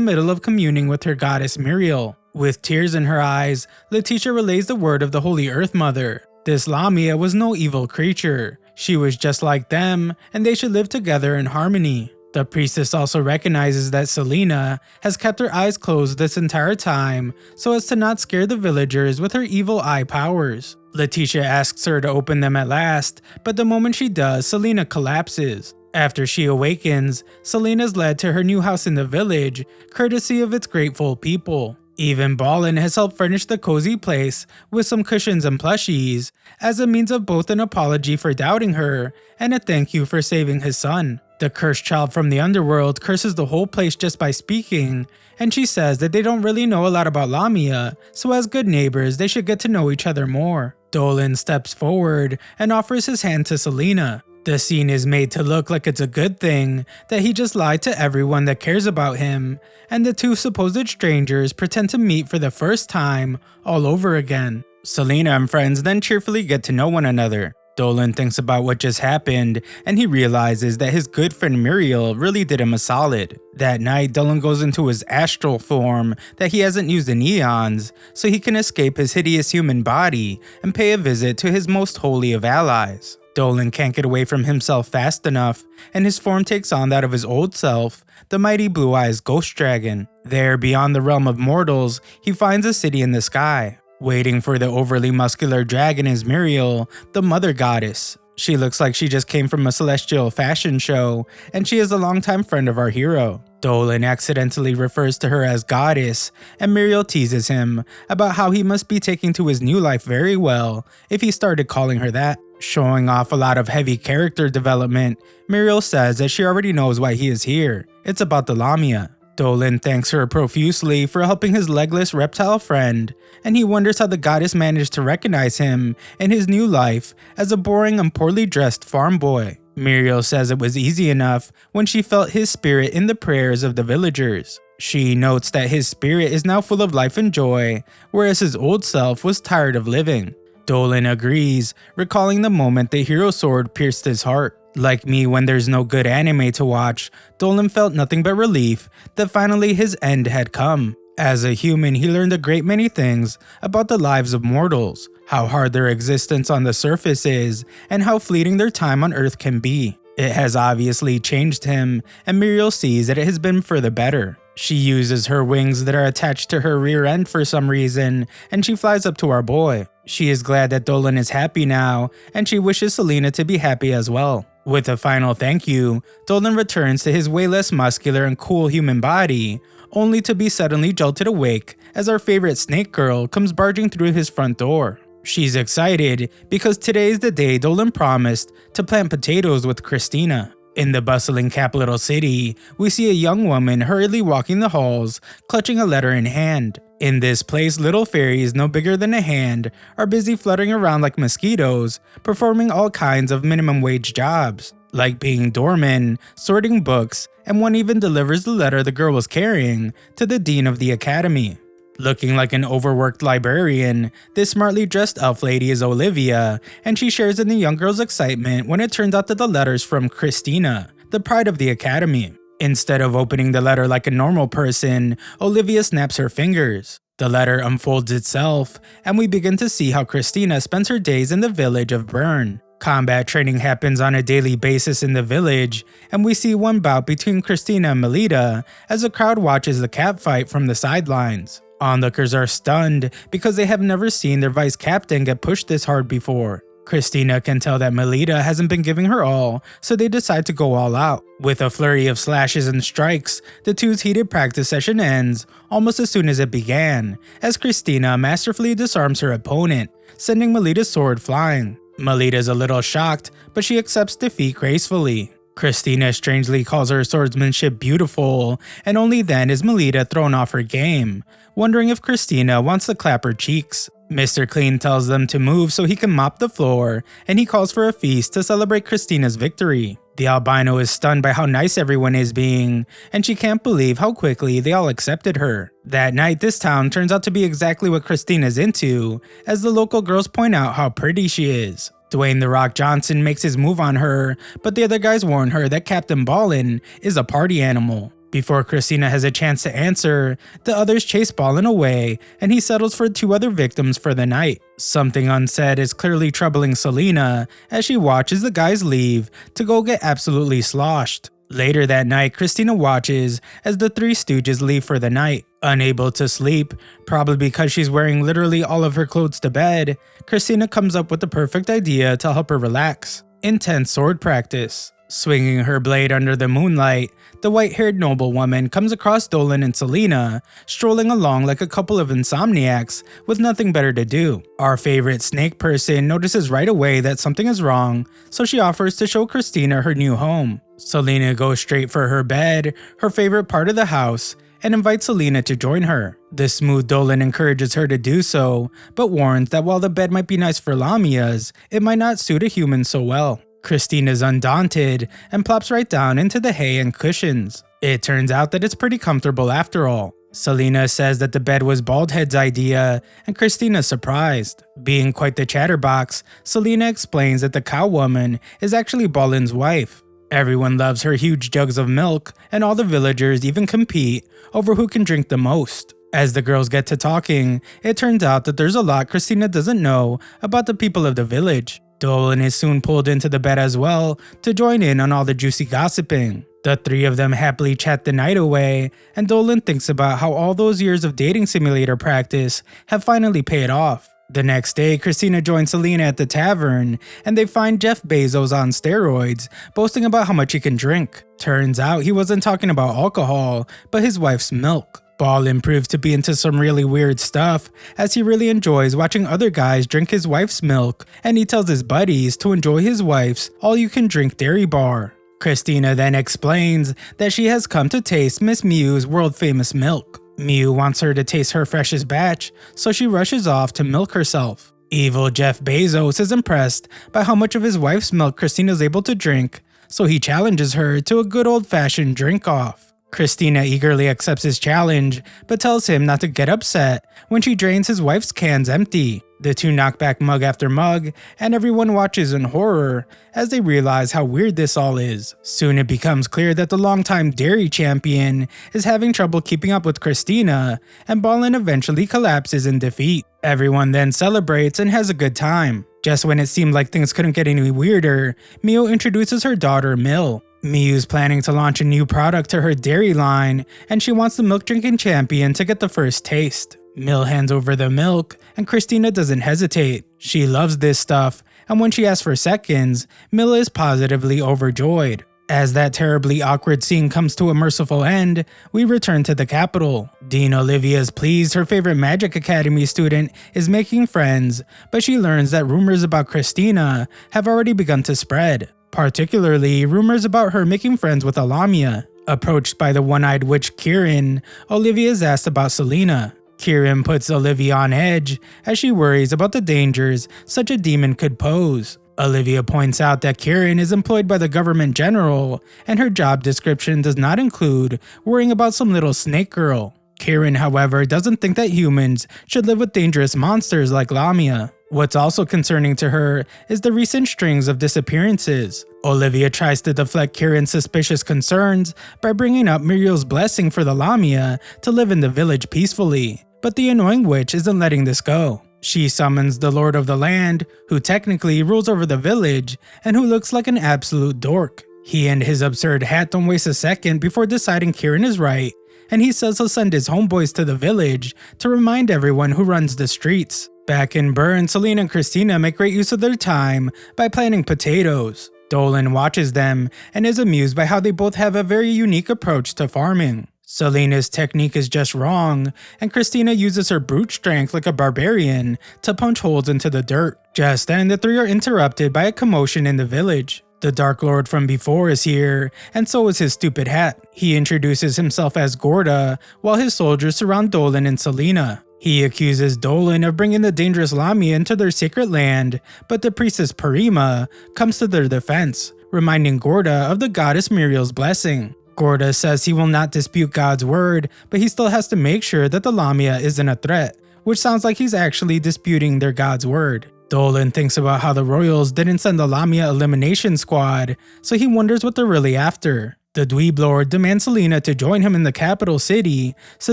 middle of communing with her goddess Muriel. With tears in her eyes, Letitia relays the word of the Holy Earth Mother. This Lamia was no evil creature. She was just like them, and they should live together in harmony. The priestess also recognizes that Selena has kept her eyes closed this entire time so as to not scare the villagers with her evil eye powers. Letitia asks her to open them at last, but the moment she does, Selena collapses. After she awakens, Selena is led to her new house in the village, courtesy of its grateful people. Even Balin has helped furnish the cozy place with some cushions and plushies, as a means of both an apology for doubting her and a thank you for saving his son. The cursed child from the underworld curses the whole place just by speaking, and she says that they don't really know a lot about Lamia, so as good neighbors they should get to know each other more. Dolan steps forward and offers his hand to Selena. The scene is made to look like it's a good thing that he just lied to everyone that cares about him, and the two supposed strangers pretend to meet for the first time all over again. Selena and friends then cheerfully get to know one another. Dolan thinks about what just happened, and he realizes that his good friend Muriel really did him a solid. That night, Dolan goes into his astral form that he hasn't used in eons, so he can escape his hideous human body and pay a visit to his most holy of allies. Dolan can't get away from himself fast enough, and his form takes on that of his old self, the mighty Blue Eyes Ghost Dragon. There, beyond the realm of mortals, he finds a city in the sky. Waiting for the overly muscular dragon is Muriel, the mother goddess. She looks like she just came from a celestial fashion show, and she is a longtime friend of our hero. Dolan accidentally refers to her as goddess, and Muriel teases him about how he must be taking to his new life very well if he started calling her that. Showing off a lot of heavy character development, Muriel says that she already knows why he is here. It's about the Lamia. Dolan thanks her profusely for helping his legless reptile friend, and he wonders how the goddess managed to recognize him in his new life as a boring and poorly dressed farm boy. Muriel says it was easy enough when she felt his spirit in the prayers of the villagers. She notes that his spirit is now full of life and joy, whereas his old self was tired of living. Dolan agrees, recalling the moment the hero sword pierced his heart. Like me when there's no good anime to watch, Dolan felt nothing but relief that finally his end had come. As a human, he learned a great many things about the lives of mortals, how hard their existence on the surface is, and how fleeting their time on Earth can be. It has obviously changed him, and Muriel sees that it has been for the better. She uses her wings that are attached to her rear end for some reason, and she flies up to our boy. She is glad that Dolan is happy now, and she wishes Selena to be happy as well. With a final thank you, Dolan returns to his way less muscular and cool human body, only to be suddenly jolted awake as our favorite snake girl comes barging through his front door. She's excited because today is the day Dolan promised to plant potatoes with Christina. In the bustling capital city, we see a young woman hurriedly walking the halls, clutching a letter in hand. In this place, little fairies no bigger than a hand are busy fluttering around like mosquitoes, performing all kinds of minimum wage jobs, like being doormen, sorting books, and one even delivers the letter the girl was carrying to the dean of the academy. Looking like an overworked librarian, this smartly dressed elf lady is Olivia, and she shares in the young girl's excitement when it turns out that the letter's from Christina, the pride of the academy. Instead of opening the letter like a normal person, Olivia snaps her fingers. The letter unfolds itself, and we begin to see how Christina spends her days in the village of Bern. Combat training happens on a daily basis in the village, and we see one bout between Christina and Melita as the crowd watches the cat fight from the sidelines. Onlookers are stunned because they have never seen their vice captain get pushed this hard before. Christina can tell that Melita hasn't been giving her all, so they decide to go all out. With a flurry of slashes and strikes, the two's heated practice session ends almost as soon as it began, as Christina masterfully disarms her opponent, sending Melita's sword flying. Melita's a little shocked, but she accepts defeat gracefully. Christina strangely calls her swordsmanship beautiful, and only then is Melita thrown off her game, wondering if Christina wants to clap her cheeks. Mr. Clean tells them to move so he can mop the floor, and he calls for a feast to celebrate Christina's victory. The albino is stunned by how nice everyone is being, and she can't believe how quickly they all accepted her. That night, this town turns out to be exactly what Christina's into, as the local girls point out how pretty she is. Dwayne "The Rock" Johnson makes his move on her, but the other guys warn her that Captain Ballin is a party animal. Before Christina has a chance to answer, the others chase Ballin away, and he settles for 2 other victims for the night. Something unsaid is clearly troubling Selena as she watches the guys leave to go get absolutely sloshed. Later that night, Christina watches as the 3 Stooges leave for the night. Unable to sleep, probably because she's wearing literally all of her clothes to bed, Christina comes up with the perfect idea to help her relax. Intense sword practice. Swinging her blade under the moonlight, the white-haired noblewoman comes across Dolan and Selena, strolling along like a couple of insomniacs with nothing better to do. Our favorite snake person notices right away that something is wrong, so she offers to show Christina her new home. Selena goes straight for her bed, her favorite part of the house, and invites Selena to join her. The smooth Dolan encourages her to do so, but warns that while the bed might be nice for Lamias, it might not suit a human so well. Christina's undaunted and plops right down into the hay and cushions. It turns out that it's pretty comfortable after all. Selena says that the bed was Baldhead's idea, and Christina's surprised. Being quite the chatterbox, Selena explains that the cow woman is actually Ballin's wife. Everyone loves her huge jugs of milk, and all the villagers even compete over who can drink the most. As the girls get to talking, it turns out that there's a lot Christina doesn't know about the people of the village. Dolan is soon pulled into the bed as well to join in on all the juicy gossiping. The 3 of them happily chat the night away, and Dolan thinks about how all those years of dating simulator practice have finally paid off. The next day, Christina joins Selena at the tavern, and they find Jeff Bezos on steroids, boasting about how much he can drink. Turns out he wasn't talking about alcohol, but his wife's milk. Ballin proves to be into some really weird stuff, as he really enjoys watching other guys drink his wife's milk, and he tells his buddies to enjoy his wife's all-you-can-drink dairy bar. Christina then explains that she has come to taste Miss Mew's world-famous milk. Mew wants her to taste her freshest batch, so she rushes off to milk herself. Evil Jeff Bezos is impressed by how much of his wife's milk Christina is able to drink, so he challenges her to a good old-fashioned drink-off. Christina eagerly accepts his challenge, but tells him not to get upset when she drains his wife's cans empty. The 2 knock back mug after mug, and everyone watches in horror as they realize how weird this all is. Soon it becomes clear that the longtime dairy champion is having trouble keeping up with Christina, and Ballin eventually collapses in defeat. Everyone then celebrates and has a good time. Just when it seemed like things couldn't get any weirder, Mio introduces her daughter Mill. Miyu's planning to launch a new product to her dairy line, and she wants the milk drinking champion to get the first taste. Mill hands over the milk, and Christina doesn't hesitate. She loves this stuff, and when she asks for seconds, Mill is positively overjoyed. As that terribly awkward scene comes to a merciful end, we return to the capital. Dean Olivia is pleased her favorite Magic Academy student is making friends, but she learns that rumors about Christina have already begun to spread. Particularly, rumors about her making friends with Alamia. Approached by the one-eyed witch Kieran, Olivia is asked about Selena. Kieran puts Olivia on edge as she worries about the dangers such a demon could pose. Olivia points out that Kieran is employed by the government general, and her job description does not include worrying about some little snake girl. Kieran, however, doesn't think that humans should live with dangerous monsters like Lamia. What's also concerning to her is the recent strings of disappearances. Olivia tries to deflect Kieran's suspicious concerns by bringing up Muriel's blessing for the Lamia to live in the village peacefully, but the annoying witch isn't letting this go. She summons the Lord of the Land, who technically rules over the village and who looks like an absolute dork. He and his absurd hat don't waste a second before deciding Kieran is right, and he says he'll send his homeboys to the village to remind everyone who runs the streets. Back in Bern, Selena and Christina make great use of their time by planting potatoes. Dolan watches them and is amused by how they both have a very unique approach to farming. Selena's technique is just wrong, and Christina uses her brute strength like a barbarian to punch holes into the dirt. Just then, the 3 are interrupted by a commotion in the village. The Dark Lord from before is here, and so is his stupid hat. He introduces himself as Gorda, while his soldiers surround Dolan and Selena. He accuses Dolan of bringing the dangerous Lamia into their sacred land, but the priestess Parima comes to their defense, reminding Gorda of the goddess Muriel's blessing. Gorda says he will not dispute God's word, but he still has to make sure that the Lamia isn't a threat, which sounds like he's actually disputing their God's word. Dolan thinks about how the royals didn't send the Lamia elimination squad, so he wonders what they're really after. The Dweeb Lord demands Selena to join him in the capital city so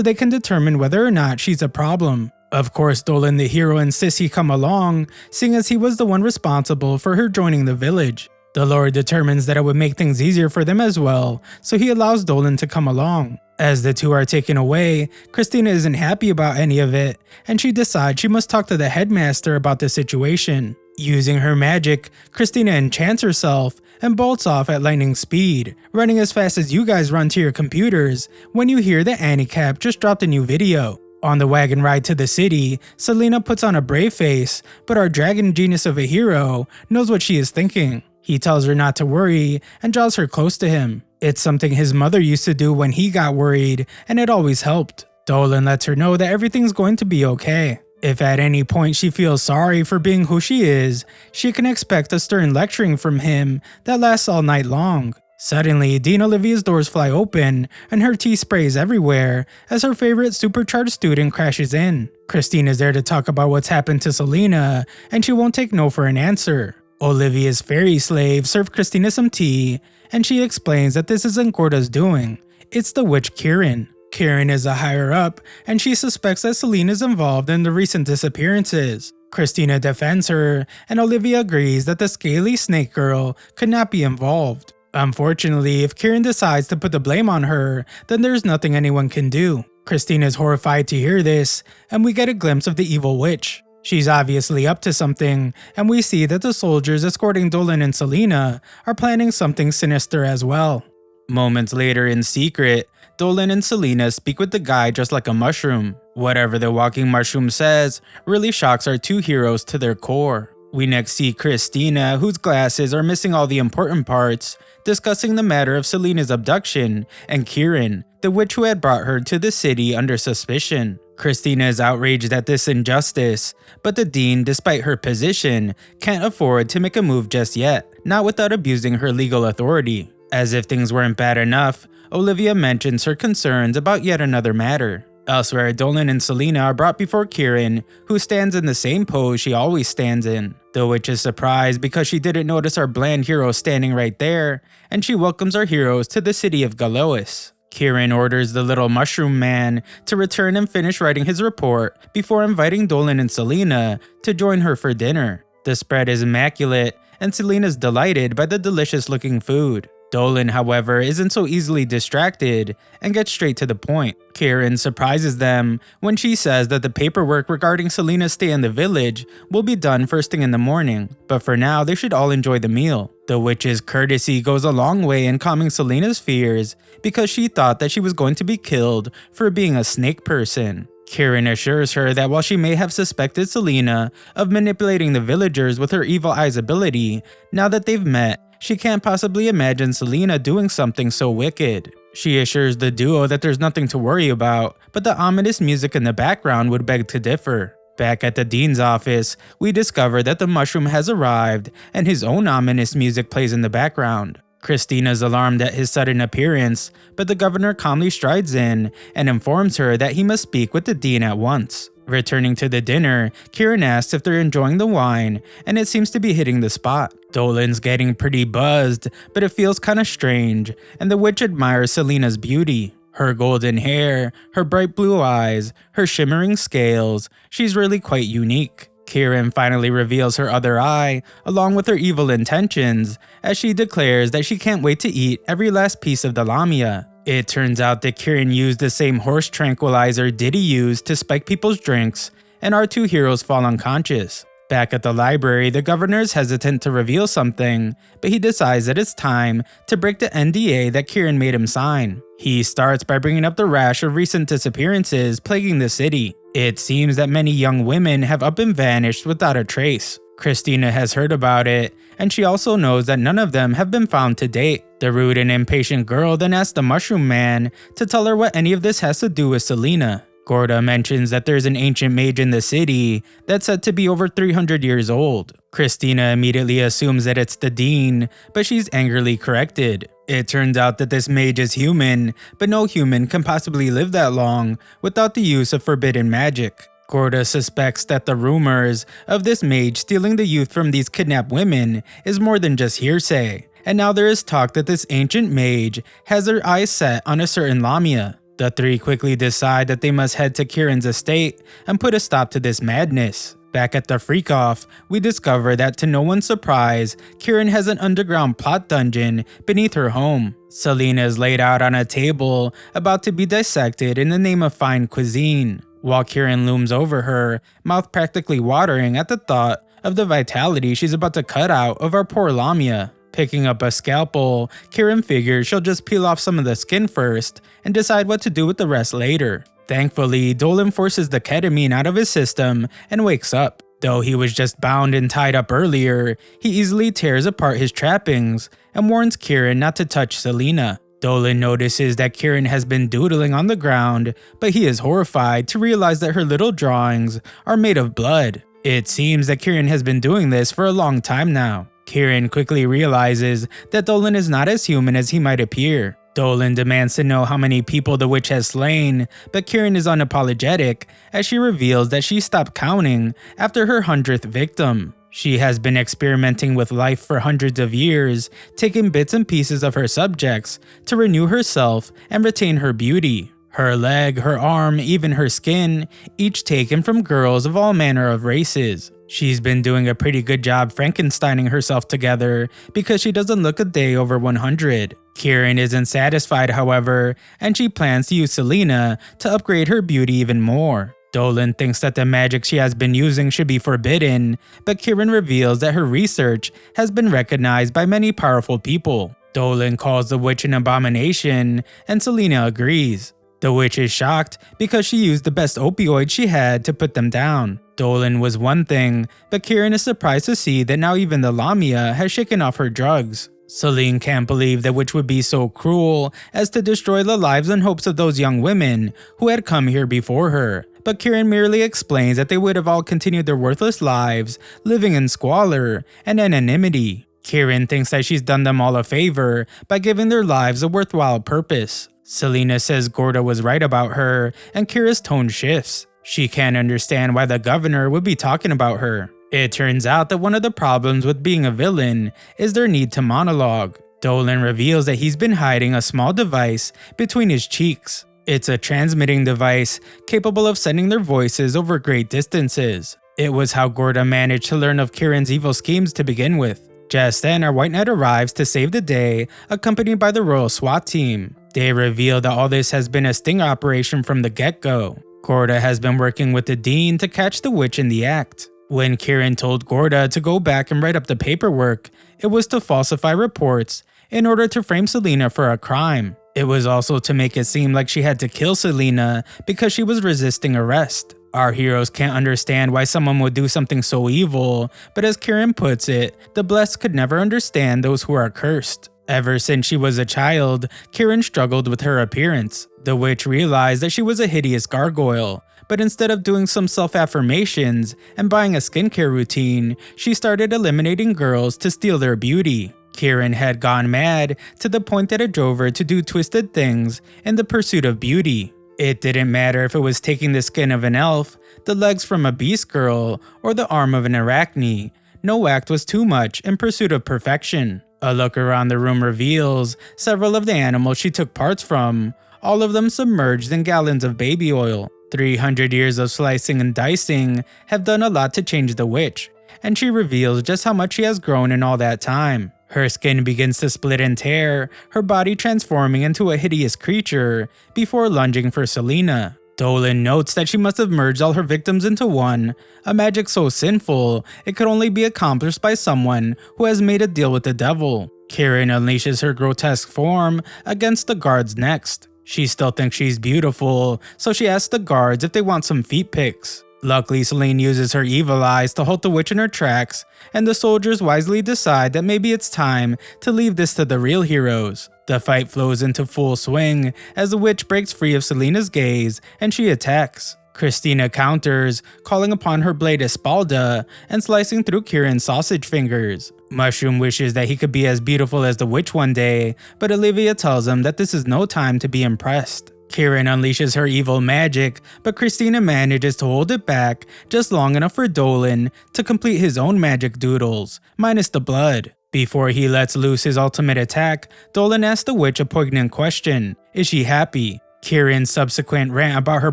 they can determine whether or not she's a problem. Of course, Dolan the hero insists he come along, seeing as he was the one responsible for her joining the village. The Lord determines that it would make things easier for them as well, so he allows Dolan to come along. As the two are taken away, Christina isn't happy about any of it, and she decides she must talk to the headmaster about the situation. Using her magic, Christina enchants herself and bolts off at lightning speed, running as fast as you guys run to your computers when you hear that AniCap just dropped a new video. On the wagon ride to the city, Selena puts on a brave face, but our dragon genius of a hero knows what she is thinking. He tells her not to worry and draws her close to him. It's something his mother used to do when he got worried, and it always helped. Dolan lets her know that everything's going to be okay. If at any point she feels sorry for being who she is, she can expect a stern lecturing from him that lasts all night long. Suddenly, Dean Olivia's doors fly open and her tea sprays everywhere as her favorite supercharged student crashes in. Christine is there to talk about what's happened to Selena, and she won't take no for an answer. Olivia's fairy slave served Christina some tea, and she explains that this isn't Gorda's doing. It's the witch Kieran. Kieran is a higher up, and she suspects that Selena is involved in the recent disappearances. Christina defends her, and Olivia agrees that the scaly snake girl could not be involved. Unfortunately, if Kieran decides to put the blame on her, then there's nothing anyone can do. Christina is horrified to hear this, and we get a glimpse of the evil witch. She's obviously up to something, and we see that the soldiers escorting Dolan and Selena are planning something sinister as well. Moments later in secret, Dolan and Selena speak with the guy just like a mushroom. Whatever the walking mushroom says really shocks our two heroes to their core. We next see Christina, whose glasses are missing all the important parts, discussing the matter of Selena's abduction, and Kieran, the witch who had brought her to the city under suspicion. Christina is outraged at this injustice, but the dean, despite her position, can't afford to make a move just yet, not without abusing her legal authority. As if things weren't bad enough, Olivia mentions her concerns about yet another matter. Elsewhere, Dolan and Selena are brought before Kieran, who stands in the same pose she always stands in. The witch is surprised because she didn't notice our bland hero standing right there, and she welcomes our heroes to the city of Galois. Kieran orders the little mushroom man to return and finish writing his report before inviting Dolan and Selena to join her for dinner. The spread is immaculate, and Selena's delighted by the delicious looking food. Dolan, however, isn't so easily distracted and gets straight to the point. Kieran surprises them when she says that the paperwork regarding Selena's stay in the village will be done first thing in the morning, but for now they should all enjoy the meal. The witch's courtesy goes a long way in calming Selena's fears because she thought that she was going to be killed for being a snake person. Kieran assures her that while she may have suspected Selena of manipulating the villagers with her evil eyes ability, now that they've met, she can't possibly imagine Selena doing something so wicked. She assures the duo that there's nothing to worry about, but the ominous music in the background would beg to differ. Back at the dean's office, we discover that the mushroom has arrived and his own ominous music plays in the background. Christina's alarmed at his sudden appearance, but the governor calmly strides in and informs her that he must speak with the dean at once. Returning to the dinner, Kieran asks if they're enjoying the wine, and it seems to be hitting the spot. Dolan's getting pretty buzzed, but it feels kinda strange, and the witch admires Selena's beauty. Her golden hair, her bright blue eyes, her shimmering scales, she's really quite unique. Kieran finally reveals her other eye, along with her evil intentions, as she declares that she can't wait to eat every last piece of the lamia. It turns out that Kieran used the same horse tranquilizer Diddy used to spike people's drinks, and our two heroes fall unconscious. Back at the library, the governor is hesitant to reveal something, but he decides that it's time to break the NDA that Kieran made him sign. He starts by bringing up the rash of recent disappearances plaguing the city. It seems that many young women have up and vanished without a trace. Christina has heard about it, and she also knows that none of them have been found to date. The rude and impatient girl then asks the Mushroom Man to tell her what any of this has to do with Selena. Gorda mentions that there's an ancient mage in the city that's said to be over 300 years old. Christina immediately assumes that it's the Dean, but she's angrily corrected. It turns out that this mage is human, but no human can possibly live that long without the use of forbidden magic. Gorda suspects that the rumors of this mage stealing the youth from these kidnapped women is more than just hearsay. And now there is talk that this ancient mage has their eyes set on a certain Lamia. The three quickly decide that they must head to Kieran's estate and put a stop to this madness. Back at the Freak-Off, we discover that to no one's surprise, Kieran has an underground plot dungeon beneath her home. Selena is laid out on a table, about to be dissected in the name of fine cuisine, while Kieran looms over her, mouth practically watering at the thought of the vitality she's about to cut out of our poor Lamia. Picking up a scalpel, Kieran figures she'll just peel off some of the skin first and decide what to do with the rest later. Thankfully, Dolan forces the ketamine out of his system and wakes up. Though he was just bound and tied up earlier, he easily tears apart his trappings and warns Kieran not to touch Selena. Dolan notices that Kieran has been doodling on the ground, but he is horrified to realize that her little drawings are made of blood. It seems that Kieran has been doing this for a long time now. Kieran quickly realizes that Dolan is not as human as he might appear. Dolan demands to know how many people the witch has slain, but Kieran is unapologetic as she reveals that she stopped counting after her 100th victim. She has been experimenting with life for hundreds of years, taking bits and pieces of her subjects to renew herself and retain her beauty. Her leg, her arm, even her skin, each taken from girls of all manner of races. She's been doing a pretty good job Frankensteining herself together because she doesn't look a day over 100. Kieran isn't satisfied, however, and she plans to use Selena to upgrade her beauty even more. Dolan thinks that the magic she has been using should be forbidden, but Kieran reveals that her research has been recognized by many powerful people. Dolan calls the witch an abomination, and Selena agrees. The witch is shocked because she used the best opioid she had to put them down. Dolan was one thing, but Kieran is surprised to see that now even the Lamia has shaken off her drugs. Celine can't believe the witch would be so cruel as to destroy the lives and hopes of those young women who had come here before her. But Kieran merely explains that they would have all continued their worthless lives, living in squalor and anonymity. Kieran thinks that she's done them all a favor by giving their lives a worthwhile purpose. Selena says Gorda was right about her, and Kira's tone shifts. She can't understand why the governor would be talking about her. It turns out that one of the problems with being a villain is their need to monologue. Dolan reveals that he's been hiding a small device between his cheeks. It's a transmitting device capable of sending their voices over great distances. It was how Gorda managed to learn of Kieran's evil schemes to begin with. Just then, our White Knight arrives to save the day, accompanied by the Royal SWAT team. They reveal that all this has been a sting operation from the get-go. Gorda has been working with the Dean to catch the witch in the act. When Kieran told Gorda to go back and write up the paperwork, it was to falsify reports in order to frame Selena for a crime. It was also to make it seem like she had to kill Selena because she was resisting arrest. Our heroes can't understand why someone would do something so evil, but as Kieran puts it, the blessed could never understand those who are cursed. Ever since she was a child, Kieran struggled with her appearance. The witch realized that she was a hideous gargoyle, but instead of doing some self-affirmations and buying a skincare routine, she started eliminating girls to steal their beauty. Kieran had gone mad to the point that it drove her to do twisted things in the pursuit of beauty. It didn't matter if it was taking the skin of an elf, the legs from a beast girl, or the arm of an arachne. No act was too much in pursuit of perfection. A look around the room reveals several of the animals she took parts from, all of them submerged in gallons of baby oil. 300 years of slicing and dicing have done a lot to change the witch, and she reveals just how much she has grown in all that time. Her skin begins to split and tear, her body transforming into a hideous creature before lunging for Selena. Dolan notes that she must have merged all her victims into one, a magic so sinful it could only be accomplished by someone who has made a deal with the devil. Kieran unleashes her grotesque form against the guards next. She still thinks she's beautiful, so she asks the guards if they want some feet pics. Luckily, Celine uses her evil eyes to halt the witch in her tracks, and the soldiers wisely decide that maybe it's time to leave this to the real heroes. The fight flows into full swing as the witch breaks free of Selena's gaze and she attacks. Christina counters, calling upon her blade Espalda and slicing through Kieran's sausage fingers. Mushroom wishes that he could be as beautiful as the witch one day, but Olivia tells him that this is no time to be impressed. Kieran unleashes her evil magic, but Christina manages to hold it back just long enough for Dolan to complete his own magic doodles, minus the blood. Before he lets loose his ultimate attack, Dolan asks the witch a poignant question: is she happy? Kieran's subsequent rant about her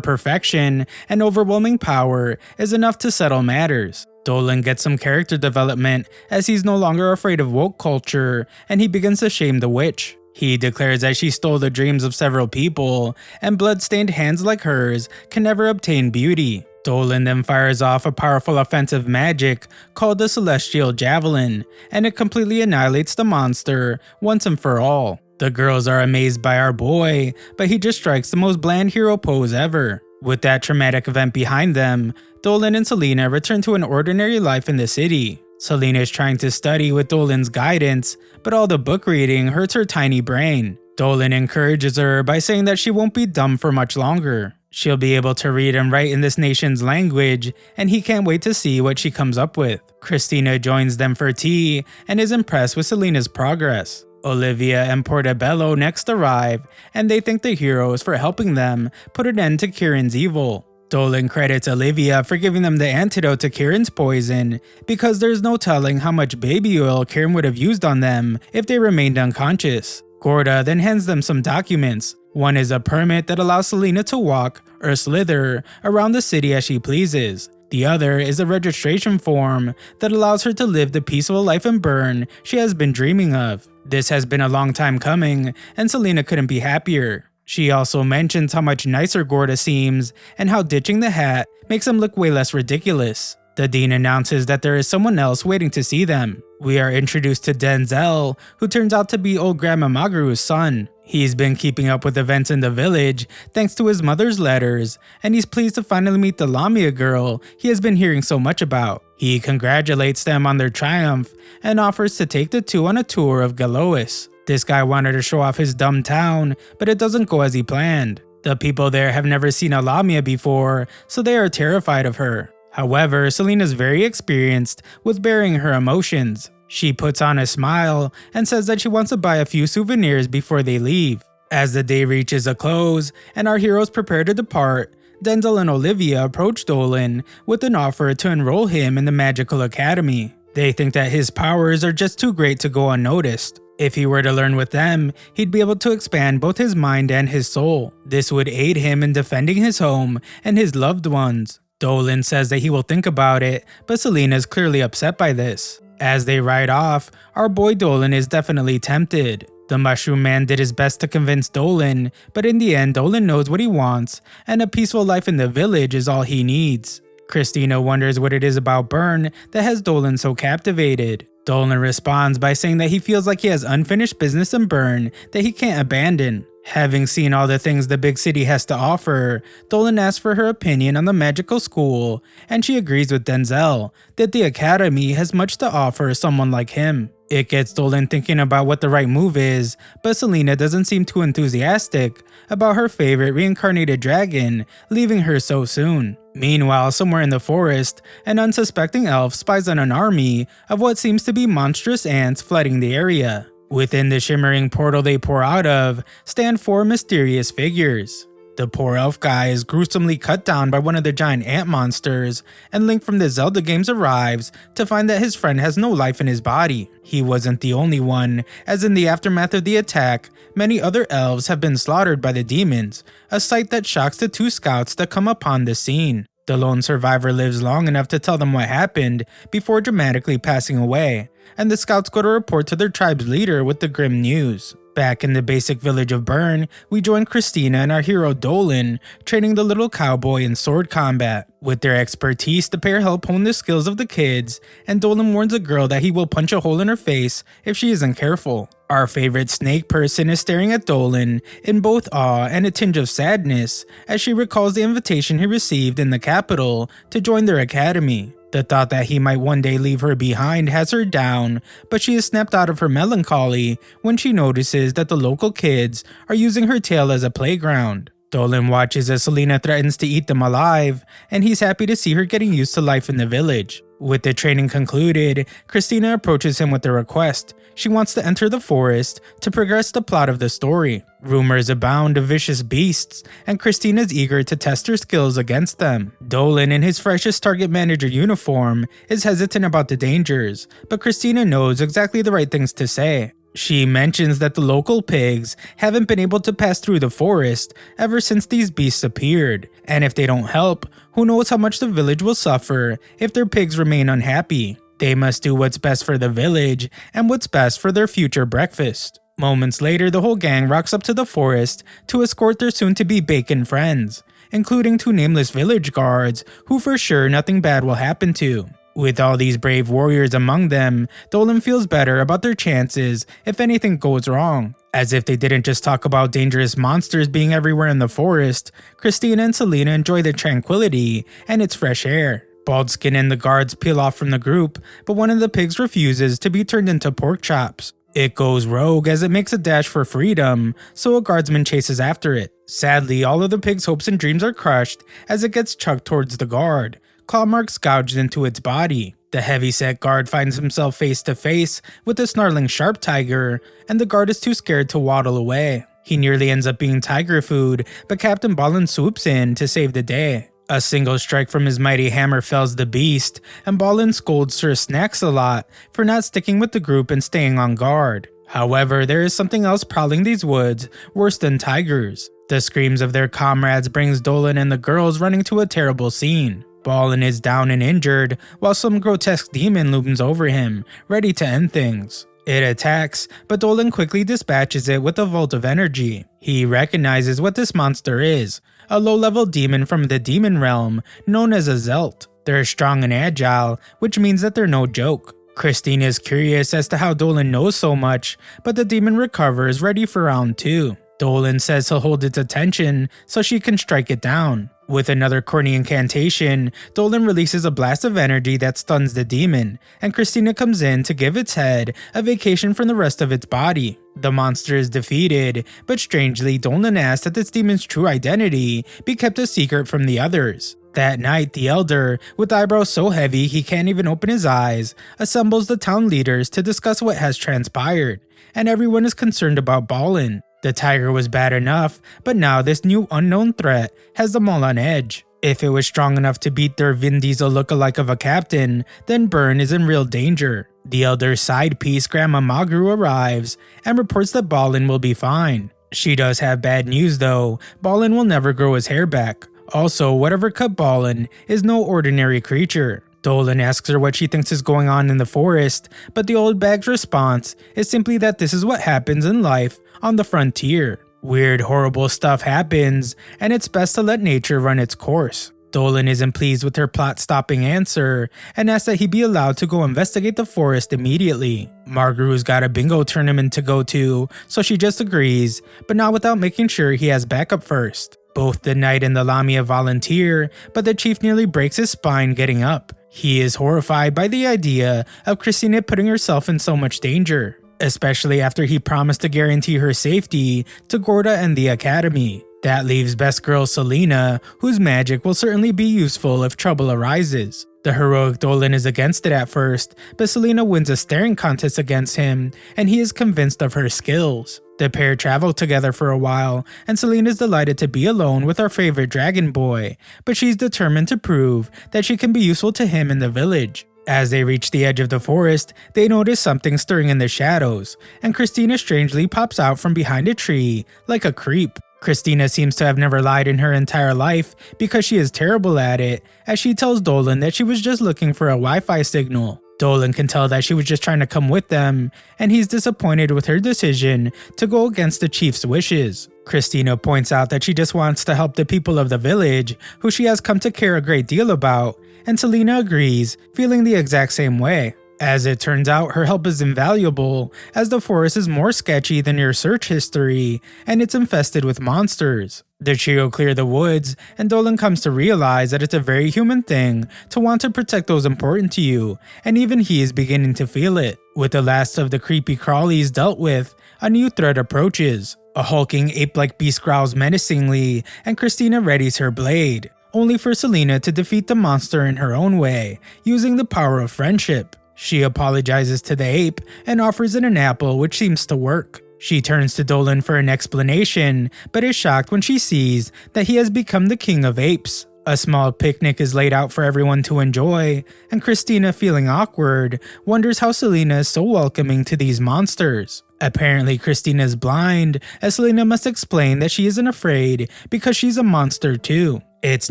perfection and overwhelming power is enough to settle matters. Dolan gets some character development as he's no longer afraid of woke culture and he begins to shame the witch. He declares that she stole the dreams of several people and blood-stained hands like hers can never obtain beauty. Dolan then fires off a powerful offensive magic called the Celestial Javelin, and it completely annihilates the monster once and for all. The girls are amazed by our boy, but he just strikes the most bland hero pose ever. With that traumatic event behind them, Dolan and Selena return to an ordinary life in the city. Selena is trying to study with Dolan's guidance, but all the book reading hurts her tiny brain. Dolan encourages her by saying that she won't be dumb for much longer. She'll be able to read and write in this nation's language, and he can't wait to see what she comes up with. Christina joins them for tea and is impressed with Selena's progress. Olivia and Portobello next arrive, and they thank the heroes for helping them put an end to Kieran's evil. Dolan credits Olivia for giving them the antidote to Kieran's poison, because there's no telling how much baby oil Kieran would have used on them if they remained unconscious. Gorda then hands them some documents. One is a permit that allows Selena to walk, or slither, around the city as she pleases. The other is a registration form that allows her to live the peaceful life in Bern she has been dreaming of. This has been a long time coming, and Selena couldn't be happier. She also mentions how much nicer Gorda seems, and how ditching the hat makes him look way less ridiculous. The dean announces that there is someone else waiting to see them. We are introduced to Denzel, who turns out to be old Grandma Magaru's son. He's been keeping up with events in the village thanks to his mother's letters, and he's pleased to finally meet the Lamia girl he has been hearing so much about. He congratulates them on their triumph and offers to take the two on a tour of Galois. This guy wanted to show off his dumb town, but it doesn't go as he planned. The people there have never seen a Lamia before, so they are terrified of her. However, Selena's very experienced with bearing her emotions. She puts on a smile and says that she wants to buy a few souvenirs before they leave. As the day reaches a close and our heroes prepare to depart, Denzel and Olivia approach Dolan with an offer to enroll him in the Magical Academy. They think that his powers are just too great to go unnoticed. If he were to learn with them, he'd be able to expand both his mind and his soul. This would aid him in defending his home and his loved ones. Dolan says that he will think about it, but Selena is clearly upset by this. As they ride off, our boy Dolan is definitely tempted. The Mushroom Man did his best to convince Dolan, but in the end Dolan knows what he wants, and a peaceful life in the village is all he needs. Christina wonders what it is about Bern that has Dolan so captivated. Dolan responds by saying that he feels like he has unfinished business in Bern that he can't abandon. Having seen all the things the big city has to offer, Dolan asks for her opinion on the magical school, and she agrees with Denzel that the academy has much to offer someone like him. It gets Dolan thinking about what the right move is, but Selena doesn't seem too enthusiastic about her favorite reincarnated dragon leaving her so soon. Meanwhile, somewhere in the forest, an unsuspecting elf spies on an army of what seems to be monstrous ants flooding the area. Within the shimmering portal they pour out of stand four mysterious figures. The poor elf guy is gruesomely cut down by one of the giant ant monsters, and Link from the Zelda games arrives to find that his friend has no life in his body. He wasn't the only one, as in the aftermath of the attack, many other elves have been slaughtered by the demons, a sight that shocks the two scouts that come upon the scene. The lone survivor lives long enough to tell them what happened before dramatically passing away, and the scouts go to report to their tribe's leader with the grim news. Back in the basic village of Burn, we join Christina and our hero Dolan, training the little cowboy in sword combat. With their expertise, the pair help hone the skills of the kids, and Dolan warns a girl that he will punch a hole in her face if she isn't careful. Our favorite snake person is staring at Dolan in both awe and a tinge of sadness as she recalls the invitation he received in the capital to join their academy. The thought that he might one day leave her behind has her down, but she is snapped out of her melancholy when she notices that the local kids are using her tail as a playground. Dolan watches as Selena threatens to eat them alive, and he's happy to see her getting used to life in the village. With the training concluded, Christina approaches him with a request. She wants to enter the forest to progress the plot of the story. Rumors abound of vicious beasts, and Christina's eager to test her skills against them. Dolan, in his freshest target manager uniform, is hesitant about the dangers, but Christina knows exactly the right things to say. She mentions that the local pigs haven't been able to pass through the forest ever since these beasts appeared, and if they don't help, who knows how much the village will suffer if their pigs remain unhappy. They must do what's best for the village and what's best for their future breakfast. Moments later, the whole gang rocks up to the forest to escort their soon-to-be bacon friends, including 2 nameless village guards who for sure nothing bad will happen to. With all these brave warriors among them, Dolan feels better about their chances if anything goes wrong. As if they didn't just talk about dangerous monsters being everywhere in the forest, Christina and Selena enjoy the tranquility and its fresh air. Baldskin and the guards peel off from the group, but one of the pigs refuses to be turned into pork chops. It goes rogue as it makes a dash for freedom, so a guardsman chases after it. Sadly, all of the pig's hopes and dreams are crushed as it gets chucked towards the guard, claw marks gouged into its body. The heavy-set guard finds himself face to face with a snarling sharp tiger, and the guard is too scared to waddle away. He nearly ends up being tiger food, but Captain Ballin swoops in to save the day. A single strike from his mighty hammer fells the beast, and Ballin scolds Sir Snacks-a-Lot for not sticking with the group and staying on guard. However, there is something else prowling these woods worse than tigers. The screams of their comrades brings Dolan and the girls running to a terrible scene. Ballin is down and injured, while some grotesque demon looms over him, ready to end things. It attacks, but Dolan quickly dispatches it with a volt of energy. He recognizes what this monster is, a low-level demon from the demon realm known as a Zelt. They're strong and agile, which means that they're no joke. Christine is curious as to how Dolan knows so much, but the demon recovers ready for round 2. Dolan says he'll hold its attention so she can strike it down. With another corny incantation, Dolan releases a blast of energy that stuns the demon, and Christina comes in to give its head a vacation from the rest of its body. The monster is defeated, but strangely, Dolan asks that this demon's true identity be kept a secret from the others. That night, the elder, with eyebrows so heavy he can't even open his eyes, assembles the town leaders to discuss what has transpired, and everyone is concerned about Ballin. The tiger was bad enough, but now this new unknown threat has them all on edge. If it was strong enough to beat their Vin Diesel lookalike of a captain, then Burn is in real danger. The elder's side piece, Grandma Magru, arrives and reports that Ballin will be fine. She does have bad news though. Ballin will never grow his hair back. Also, whatever cut Ballin is no ordinary creature. Dolan asks her what she thinks is going on in the forest, but the old bag's response is simply that this is what happens in life on the frontier. Weird, horrible stuff happens, and it's best to let nature run its course. Dolan isn't pleased with her plot-stopping answer, and asks that he be allowed to go investigate the forest immediately. Margaru's got a bingo tournament to go to, so she just agrees, but not without making sure he has backup first. Both the knight and the Lamia volunteer, but the chief nearly breaks his spine getting up. He is horrified by the idea of Christina putting herself in so much danger, especially after he promised to guarantee her safety to Gorda and the academy. That leaves best girl Selena, whose magic will certainly be useful if trouble arises. The heroic Dolan is against it at first, but Selena wins a staring contest against him, and he is convinced of her skills. The pair travel together for a while, and Selena is delighted to be alone with our favorite dragon boy, but she's determined to prove that she can be useful to him in the village. As they reach the edge of the forest, they notice something stirring in the shadows, and Christina strangely pops out from behind a tree like a creep. Christina seems to have never lied in her entire life because she is terrible at it, as she tells Dolan that she was just looking for a Wi-Fi signal. Dolan can tell that she was just trying to come with them, and he's disappointed with her decision to go against the chief's wishes. Christina points out that she just wants to help the people of the village, who she has come to care a great deal about, and Selena agrees, feeling the exact same way. As it turns out, her help is invaluable, as the forest is more sketchy than your search history, and it's infested with monsters. The trio clear the woods, and Dolan comes to realize that it's a very human thing to want to protect those important to you, and even he is beginning to feel it. With the last of the creepy crawlies dealt with, a new threat approaches. A hulking ape-like beast growls menacingly, and Christina readies her blade, only for Selena to defeat the monster in her own way, using the power of friendship. She apologizes to the ape and offers it an apple, which seems to work. She turns to Dolan for an explanation, but is shocked when she sees that he has become the king of apes. A small picnic is laid out for everyone to enjoy, and Christina, feeling awkward, wonders how Selena is so welcoming to these monsters. Apparently, Christina is blind, as Selena must explain that she isn't afraid because she's a monster too. It's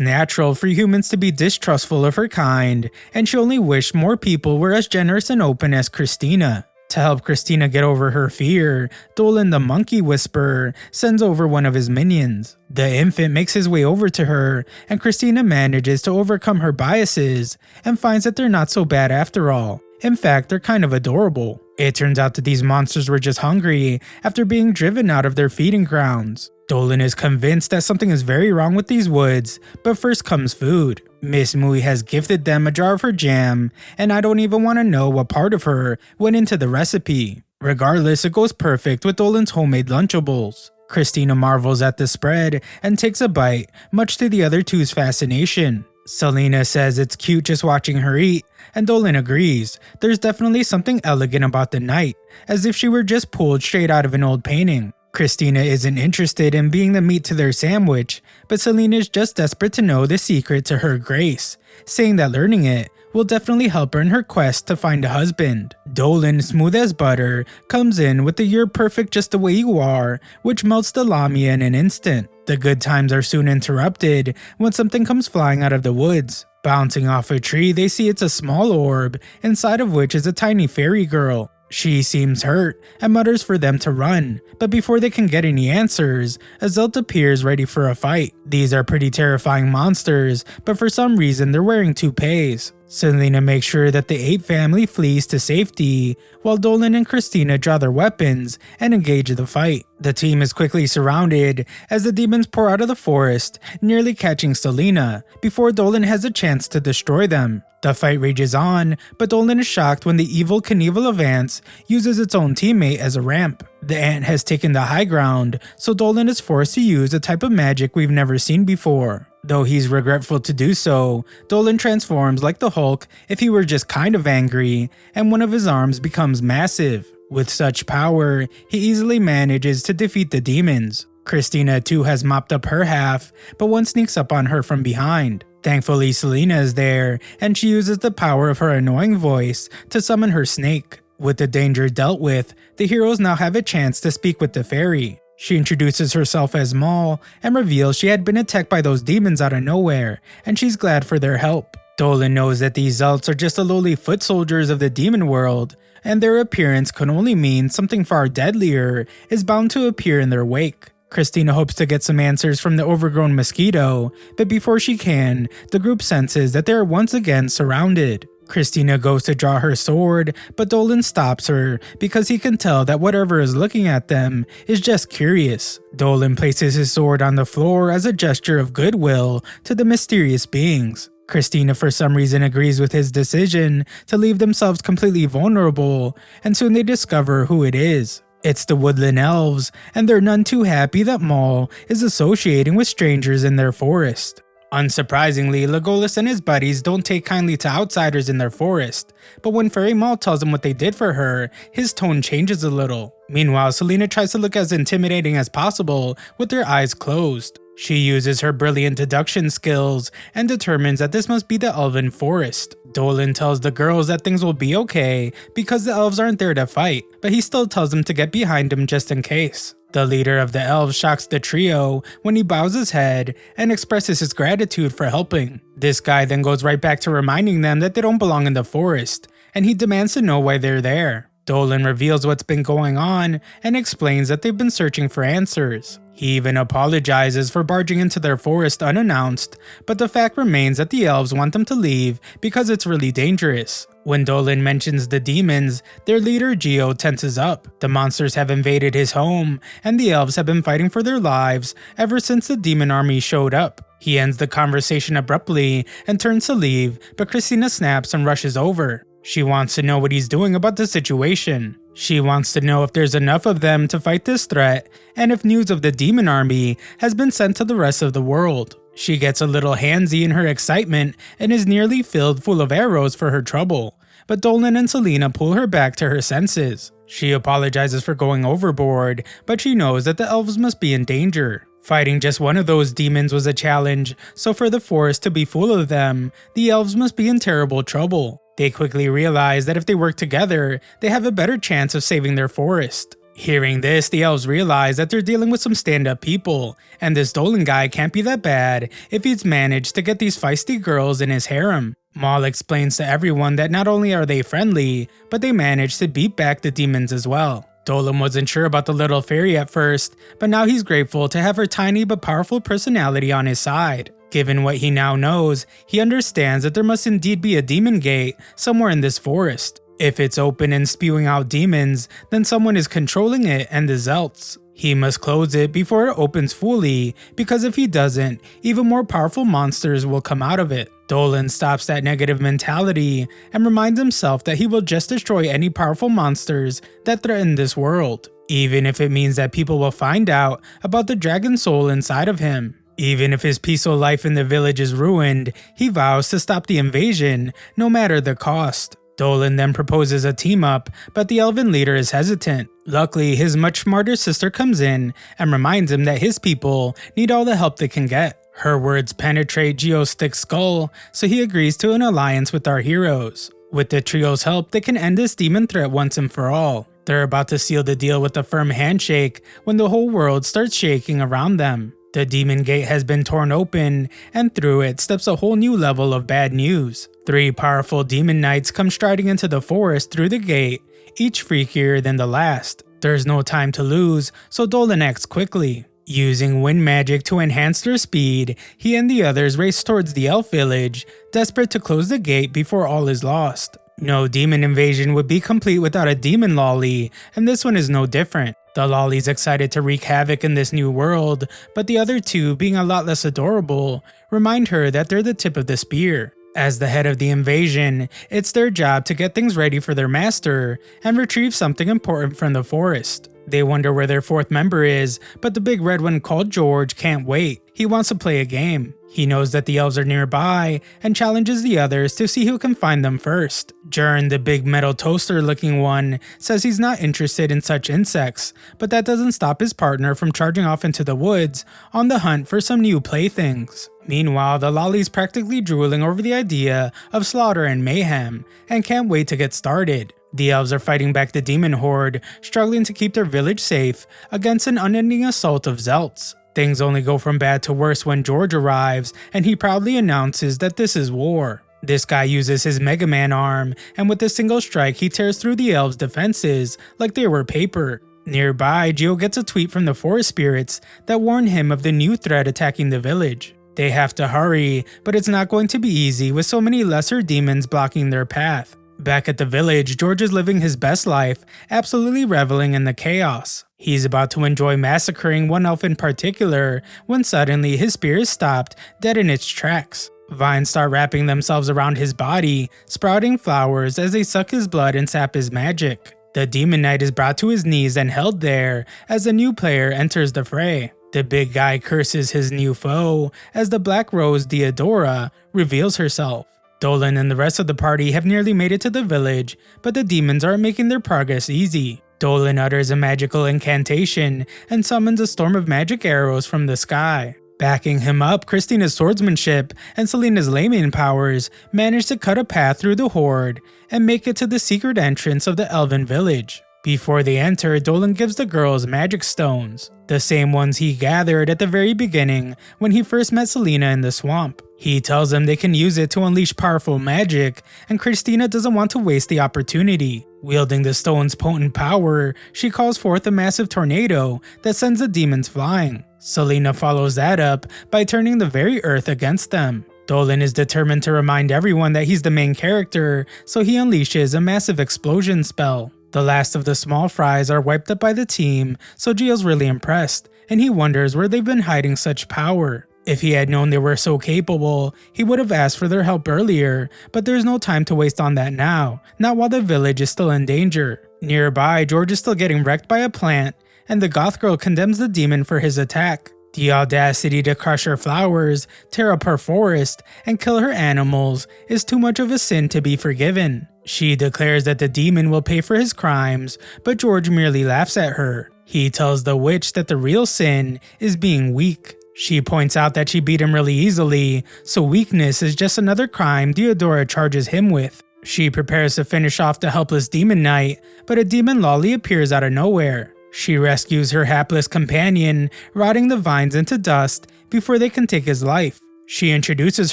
natural for humans to be distrustful of her kind, and she only wished more people were as generous and open as Christina. To help Christina get over her fear, Dolan the Monkey Whisperer sends over one of his minions. The infant makes his way over to her, and Christina manages to overcome her biases and finds that they're not so bad after all. In fact, they're kind of adorable. It turns out that these monsters were just hungry after being driven out of their feeding grounds. Dolan is convinced that something is very wrong with these woods, but first comes food. Miss Mui has gifted them a jar of her jam, and I don't even want to know what part of her went into the recipe. Regardless, it goes perfect with Dolan's homemade Lunchables. Christina marvels at the spread and takes a bite, much to the other two's fascination. Selena says it's cute just watching her eat, and Dolan agrees. There's definitely something elegant about the night, as if she were just pulled straight out of an old painting. Christina isn't interested in being the meat to their sandwich, but Selena is just desperate to know the secret to her grace, saying that learning it will definitely help her in her quest to find a husband. Dolan, smooth as butter, comes in with the "you're perfect just the way you are," which melts the Lamia in an instant. The good times are soon interrupted when something comes flying out of the woods. Bouncing off a tree, they see it's a small orb, inside of which is a tiny fairy girl. She seems hurt and mutters for them to run, but before they can get any answers, a Zelt appears ready for a fight. These are pretty terrifying monsters, but for some reason they're wearing toupees. Selena makes sure that the ape family flees to safety, while Dolan and Christina draw their weapons and engage the fight. The team is quickly surrounded as the demons pour out of the forest, nearly catching Selena, before Dolan has a chance to destroy them. The fight rages on, but Dolan is shocked when the evil Knievel of ants uses its own teammate as a ramp. The ant has taken the high ground, so Dolan is forced to use a type of magic we've never seen before. Though he's regretful to do so, Dolan transforms like the Hulk if he were just kind of angry, and one of his arms becomes massive. With such power, he easily manages to defeat the demons. Christina too has mopped up her half, but one sneaks up on her from behind. Thankfully, Selena is there, and she uses the power of her annoying voice to summon her snake. With the danger dealt with, the heroes now have a chance to speak with the fairy. She introduces herself as Maul and reveals she had been attacked by those demons out of nowhere, and she's glad for their help. Dolan knows that these Zelts are just the lowly foot soldiers of the demon world, and their appearance could only mean something far deadlier is bound to appear in their wake. Christina hopes to get some answers from the overgrown mosquito, but before she can, the group senses that they are once again surrounded. Christina goes to draw her sword, but Dolan stops her because he can tell that whatever is looking at them is just curious. Dolan places his sword on the floor as a gesture of goodwill to the mysterious beings. Christina for some reason agrees with his decision to leave themselves completely vulnerable, and soon they discover who it is. It's the woodland elves, and they're none too happy that Maul is associating with strangers in their forest. Unsurprisingly, Legolas and his buddies don't take kindly to outsiders in their forest, but when Fairy Maul tells them what they did for her, his tone changes a little. Meanwhile, Selena tries to look as intimidating as possible with her eyes closed. She uses her brilliant deduction skills and determines that this must be the elven forest. Dolan tells the girls that things will be okay because the elves aren't there to fight, but he still tells them to get behind him just in case. The leader of the elves shocks the trio when he bows his head and expresses his gratitude for helping. This guy then goes right back to reminding them that they don't belong in the forest, and he demands to know why they're there. Dolan reveals what's been going on and explains that they've been searching for answers. He even apologizes for barging into their forest unannounced, but the fact remains that the elves want them to leave because it's really dangerous. When Dolan mentions the demons, their leader Geo tenses up. The monsters have invaded his home, and the elves have been fighting for their lives ever since the demon army showed up. He ends the conversation abruptly and turns to leave, but Christina snaps and rushes over. She wants to know what he's doing about the situation. She wants to know if there's enough of them to fight this threat, and if news of the demon army has been sent to the rest of the world. She gets a little handsy in her excitement and is nearly filled full of arrows for her trouble, but Dolan and Selena pull her back to her senses. She apologizes for going overboard, but she knows that the elves must be in danger. Fighting just one of those demons was a challenge, so for the forest to be full of them, the elves must be in terrible trouble. They quickly realize that if they work together, they have a better chance of saving their forest. Hearing this, the elves realize that they're dealing with some stand-up people, and this Dolan guy can't be that bad if he's managed to get these feisty girls in his harem. Maul explains to everyone that not only are they friendly, but they managed to beat back the demons as well. Dolan wasn't sure about the little fairy at first, but now he's grateful to have her tiny but powerful personality on his side. Given what he now knows, he understands that there must indeed be a demon gate somewhere in this forest. If it's open and spewing out demons, then someone is controlling it and the Zelts. He must close it before it opens fully, because if he doesn't, even more powerful monsters will come out of it. Dolan stops that negative mentality and reminds himself that he will just destroy any powerful monsters that threaten this world, even if it means that people will find out about the dragon soul inside of him. Even if his peaceful life in the village is ruined, he vows to stop the invasion, no matter the cost. Dolan then proposes a team-up, but the elven leader is hesitant. Luckily, his much smarter sister comes in and reminds him that his people need all the help they can get. Her words penetrate Geo's thick skull, so he agrees to an alliance with our heroes. With the trio's help, they can end this demon threat once and for all. They're about to seal the deal with a firm handshake when the whole world starts shaking around them. The demon gate has been torn open, and through it steps a whole new level of bad news. 3 powerful demon knights come striding into the forest through the gate, each freakier than the last. There's no time to lose, so Dolan acts quickly. Using wind magic to enhance their speed, he and the others race towards the elf village, desperate to close the gate before all is lost. No demon invasion would be complete without a demon lolly, and this one is no different. The lolly's excited to wreak havoc in this new world, but the other 2, being a lot less adorable, remind her that they're the tip of the spear. As the head of the invasion, it's their job to get things ready for their master and retrieve something important from the forest. They wonder where their 4th member is, but the big red one called George can't wait. He wants to play a game. He knows that the elves are nearby and challenges the others to see who can find them first. Jern, the big metal toaster looking one, says he's not interested in such insects, but that doesn't stop his partner from charging off into the woods on the hunt for some new playthings. Meanwhile, the lolly's practically drooling over the idea of slaughter and mayhem and can't wait to get started. The elves are fighting back the demon horde, struggling to keep their village safe against an unending assault of Zelts. Things only go from bad to worse when George arrives, and he proudly announces that this is war. This guy uses his Mega Man arm, and with a single strike he tears through the elves' defenses like they were paper. Nearby, Geo gets a tweet from the forest spirits that warn him of the new threat attacking the village. They have to hurry, but it's not going to be easy with so many lesser demons blocking their path. Back at the village, George is living his best life, absolutely reveling in the chaos. He's about to enjoy massacring one elf in particular when suddenly his spear is stopped dead in its tracks. Vines start wrapping themselves around his body, sprouting flowers as they suck his blood and sap his magic. The demon knight is brought to his knees and held there as a new player enters the fray. The big guy curses his new foe as the black rose Deodora reveals herself. Dolan and the rest of the party have nearly made it to the village, but the demons aren't making their progress easy. Dolan utters a magical incantation and summons a storm of magic arrows from the sky. Backing him up, Christina's swordsmanship and Selena's layman powers manage to cut a path through the horde and make it to the secret entrance of the elven village. Before they enter, Dolan gives the girls magic stones, the same ones he gathered at the very beginning when he first met Selena in the swamp. He tells them they can use it to unleash powerful magic, and Christina doesn't want to waste the opportunity. Wielding the stone's potent power, she calls forth a massive tornado that sends the demons flying. Selena follows that up by turning the very earth against them. Dolan is determined to remind everyone that he's the main character, so he unleashes a massive explosion spell. The last of the small fries are wiped up by the team, so Gio's really impressed, and he wonders where they've been hiding such power. If he had known they were so capable, he would have asked for their help earlier, but there's no time to waste on that now, not while the village is still in danger. Nearby, George is still getting wrecked by a plant, and the goth girl condemns the demon for his attack. The audacity to crush her flowers, tear up her forest, and kill her animals is too much of a sin to be forgiven. She declares that the demon will pay for his crimes, but George merely laughs at her. He tells the witch that the real sin is being weak. She points out that she beat him really easily, so weakness is just another crime Theodora charges him with. She prepares to finish off the helpless demon knight, but a demon lolly appears out of nowhere. She rescues her hapless companion, rotting the vines into dust before they can take his life. She introduces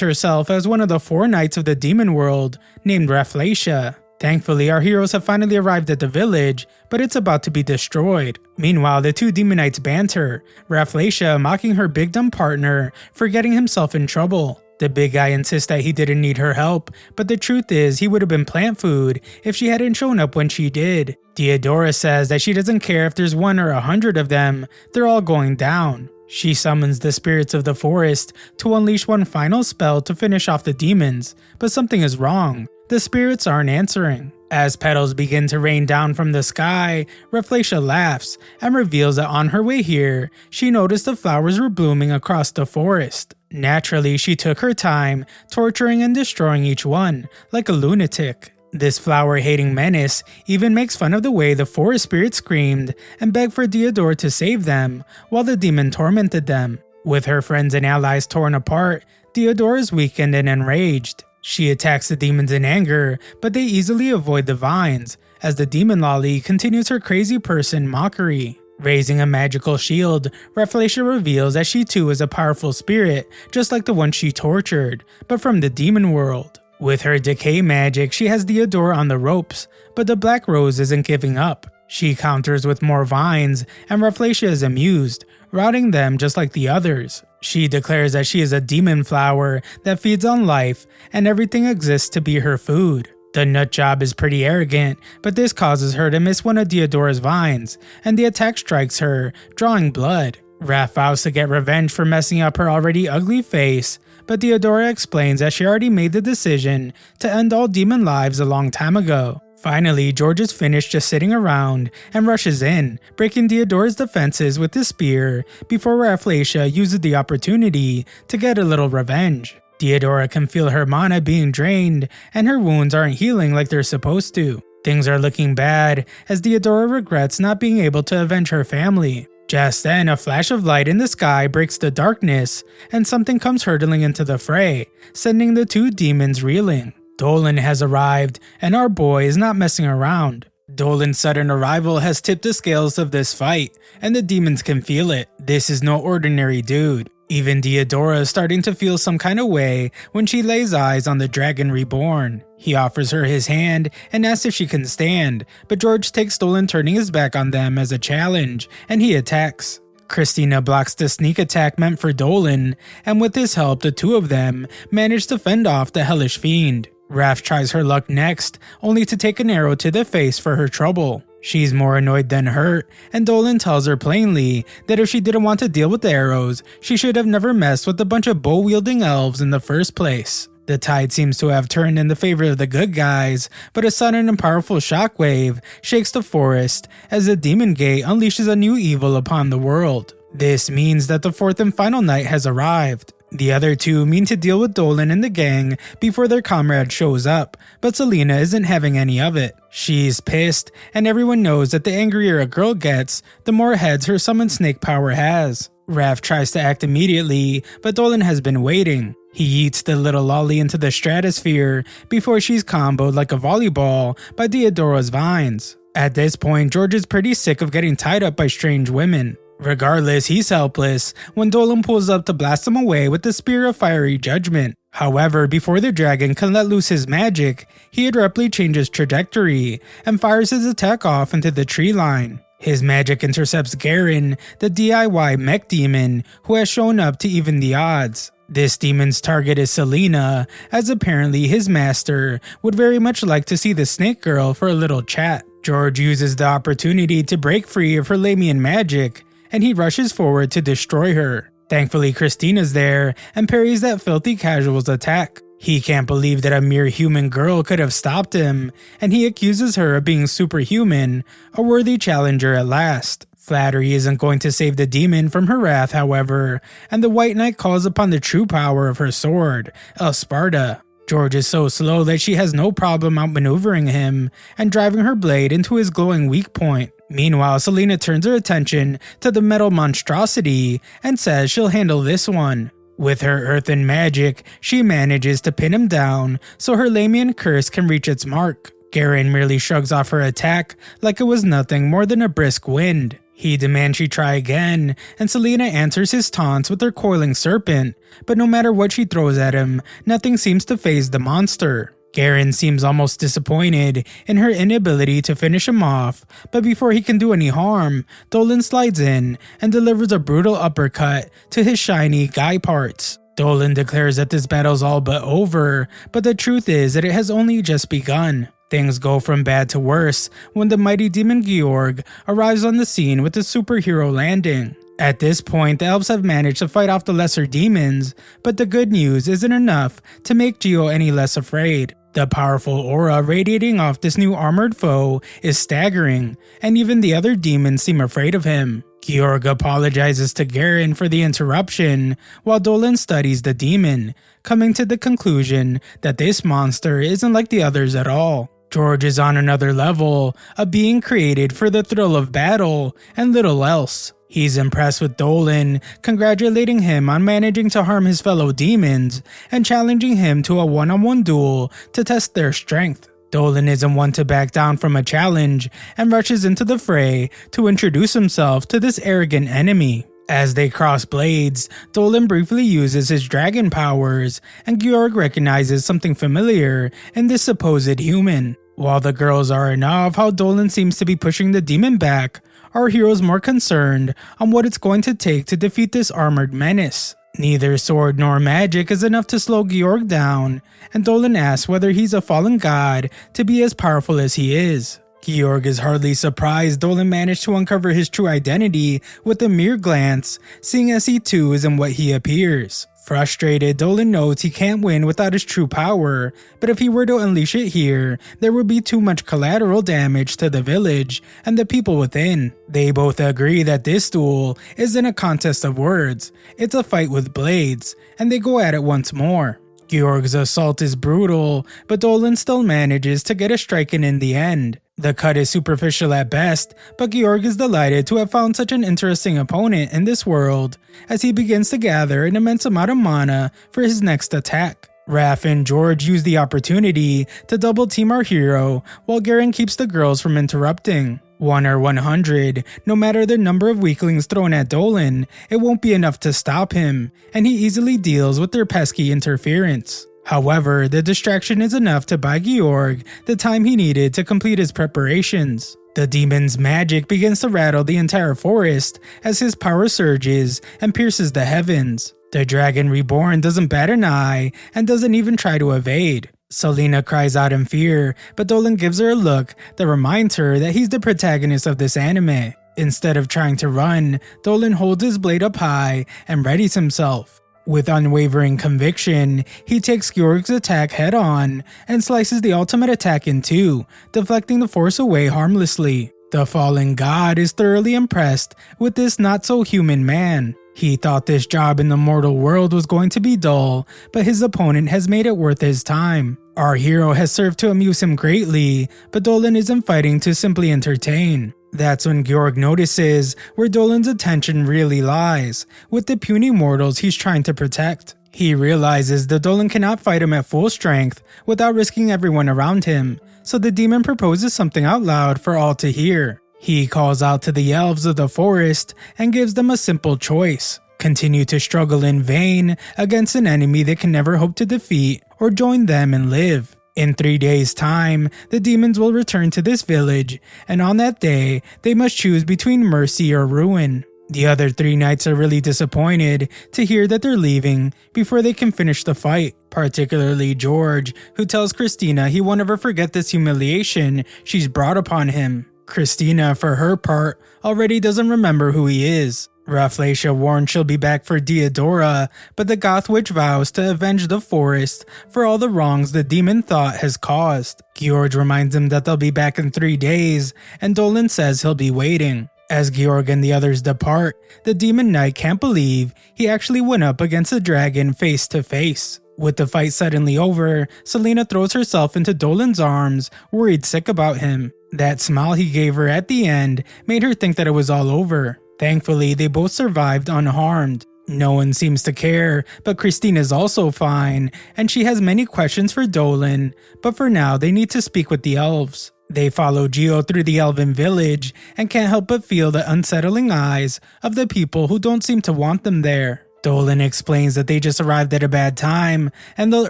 herself as one of the 4 knights of the demon world, named Rafflesia. Thankfully, our heroes have finally arrived at the village, but it's about to be destroyed. Meanwhile, the 2 demon knights banter, Rafflesia mocking her big dumb partner for getting himself in trouble. The big guy insists that he didn't need her help, but the truth is he would have been plant food if she hadn't shown up when she did. Theodora says that she doesn't care if there's 1 or 100 of them, they're all going down. She summons the spirits of the forest to unleash one final spell to finish off the demons, but something is wrong. The spirits aren't answering. As petals begin to rain down from the sky, Rafflesia laughs and reveals that on her way here, she noticed the flowers were blooming across the forest. Naturally, she took her time, torturing and destroying each one, like a lunatic. This flower-hating menace even makes fun of the way the forest spirits screamed and begged for Theodora to save them, while the demon tormented them. With her friends and allies torn apart, Theodora is weakened and enraged. She attacks the demons in anger, but they easily avoid the vines, as the demon lolly continues her crazy person mockery. Raising a magical shield, Rafflesia reveals that she too is a powerful spirit, just like the one she tortured, but from the demon world. With her decay magic, she has Theodora on the ropes, but the Black Rose isn't giving up. She counters with more vines, and Rafflesia is amused, routing them just like the others. She declares that she is a demon flower that feeds on life, and everything exists to be her food. The nutjob is pretty arrogant, but this causes her to miss one of Theodora's vines, and the attack strikes her, drawing blood. Raph vows to get revenge for messing up her already ugly face, but Theodora explains that she already made the decision to end all demon lives a long time ago. Finally, George is finished just sitting around and rushes in, breaking Theodora's defenses with his spear before Rafflesia uses the opportunity to get a little revenge. Theodora can feel her mana being drained, and her wounds aren't healing like they're supposed to. Things are looking bad, as Theodora regrets not being able to avenge her family. Just then, a flash of light in the sky breaks the darkness, and something comes hurtling into the fray, sending the 2 demons reeling. Dolan has arrived, and our boy is not messing around. Dolan's sudden arrival has tipped the scales of this fight, and the demons can feel it. This is no ordinary dude. Even Theodora is starting to feel some kind of way when she lays eyes on the dragon Reborn. He offers her his hand and asks if she can stand, but George takes Dolan turning his back on them as a challenge, and he attacks. Christina blocks the sneak attack meant for Dolan, and with his help the 2 of them manage to fend off the hellish fiend. Raph tries her luck next, only to take an arrow to the face for her trouble. She's more annoyed than hurt, and Dolan tells her plainly that if she didn't want to deal with the arrows, she should have never messed with a bunch of bow-wielding elves in the first place. The tide seems to have turned in the favor of the good guys, but a sudden and powerful shockwave shakes the forest as the Demon Gate unleashes a new evil upon the world. This means that the 4th and final night has arrived. The other 2 mean to deal with Dolan and the gang before their comrade shows up, but Selena isn't having any of it. She's pissed, and everyone knows that the angrier a girl gets, the more heads her summoned snake power has. Raph tries to act immediately, but Dolan has been waiting. He eats the little lolly into the stratosphere before she's comboed like a volleyball by Theodora's vines. At this point, George is pretty sick of getting tied up by strange women. Regardless, he's helpless when Dolan pulls up to blast him away with the Spear of Fiery Judgment. However, before the dragon can let loose his magic, he abruptly changes trajectory and fires his attack off into the tree line. His magic intercepts Garen, the DIY mech demon who has shown up to even the odds. This demon's target is Selena, as apparently his master would very much like to see the snake girl for a little chat. George uses the opportunity to break free of her Lamian magic, and he rushes forward to destroy her. Thankfully, Christina's there and parries that filthy casual's attack. He can't believe that a mere human girl could have stopped him, and he accuses her of being superhuman, a worthy challenger at last. Flattery isn't going to save the demon from her wrath, however, and the White Knight calls upon the true power of her sword, Sparta. George is so slow that she has no problem outmaneuvering him and driving her blade into his glowing weak point. Meanwhile, Selena turns her attention to the metal monstrosity and says she'll handle this one. With her earthen magic, she manages to pin him down so her Lamian curse can reach its mark. Garen merely shrugs off her attack like it was nothing more than a brisk wind. He demands she try again, and Selena answers his taunts with her coiling serpent, but no matter what she throws at him, nothing seems to faze the monster. Garen seems almost disappointed in her inability to finish him off, but before he can do any harm, Dolan slides in and delivers a brutal uppercut to his shiny guy parts. Dolan declares that this battle's all but over, but the truth is that it has only just begun. Things go from bad to worse when the mighty demon Georg arrives on the scene with a superhero landing. At this point, the elves have managed to fight off the lesser demons, but the good news isn't enough to make Geo any less afraid. The powerful aura radiating off this new armored foe is staggering, and even the other demons seem afraid of him. Georg apologizes to Garen for the interruption, while Dolan studies the demon, coming to the conclusion that this monster isn't like the others at all. George is on another level, a being created for the thrill of battle and little else. He's impressed with Dolan, congratulating him on managing to harm his fellow demons and challenging him to a one-on-one duel to test their strength. Dolan isn't one to back down from a challenge and rushes into the fray to introduce himself to this arrogant enemy. As they cross blades, Dolan briefly uses his dragon powers, and Georg recognizes something familiar in this supposed human. While the girls are in awe of how Dolan seems to be pushing the demon back, our hero's more concerned on what it's going to take to defeat this armored menace. Neither sword nor magic is enough to slow Georg down, and Dolan asks whether he's a fallen god to be as powerful as he is. Georg is hardly surprised Dolan managed to uncover his true identity with a mere glance, seeing as he too isn't what he appears. Frustrated, Dolan knows he can't win without his true power, but if he were to unleash it here, there would be too much collateral damage to the village and the people within. They both agree that this duel isn't a contest of words, it's a fight with blades, and they go at it once more. Georg's assault is brutal, but Dolan still manages to get a strike in the end. The cut is superficial at best, but Georg is delighted to have found such an interesting opponent in this world as he begins to gather an immense amount of mana for his next attack. Raph and George use the opportunity to double team our hero while Garen keeps the girls from interrupting. 1 or 100, no matter the number of weaklings thrown at Dolan, it won't be enough to stop him, and he easily deals with their pesky interference. However, the distraction is enough to buy Georg the time he needed to complete his preparations. The demon's magic begins to rattle the entire forest as his power surges and pierces the heavens. The dragon Reborn doesn't bat an eye and doesn't even try to evade. Selena cries out in fear, but Dolan gives her a look that reminds her that he's the protagonist of this anime. Instead of trying to run, Dolan holds his blade up high and readies himself. With unwavering conviction, he takes Georg's attack head on and slices the ultimate attack in two, deflecting the force away harmlessly. The fallen god is thoroughly impressed with this not-so-human man. He thought this job in the mortal world was going to be dull, but his opponent has made it worth his time. Our hero has served to amuse him greatly, but Dolan isn't fighting to simply entertain. That's when Georg notices where Dolan's attention really lies, with the puny mortals he's trying to protect. He realizes that Dolan cannot fight him at full strength without risking everyone around him, so the demon proposes something out loud for all to hear. He calls out to the elves of the forest and gives them a simple choice: continue to struggle in vain against an enemy they can never hope to defeat, or join them and live. In 3 days' time, the demons will return to this village, and on that day, they must choose between mercy or ruin. The other 3 knights are really disappointed to hear that they're leaving before they can finish the fight, particularly George, who tells Christina he won't ever forget this humiliation she's brought upon him. Christina, for her part, already doesn't remember who he is. Rafflesia warns she'll be back for Diodora, but the goth witch vows to avenge the forest for all the wrongs the demon thought has caused. George reminds him that they'll be back in 3 days, and Dolan says he'll be waiting. As Georg and the others depart, the demon knight can't believe he actually went up against the dragon face to face. With the fight suddenly over, Selena throws herself into Dolan's arms, worried sick about him. That smile he gave her at the end made her think that it was all over. Thankfully, they both survived unharmed. No one seems to care, but Christine is also fine, and she has many questions for Dolan, but for now they need to speak with the elves. They follow Geo through the elven village and can't help but feel the unsettling eyes of the people who don't seem to want them there. Dolan explains that they just arrived at a bad time and they'll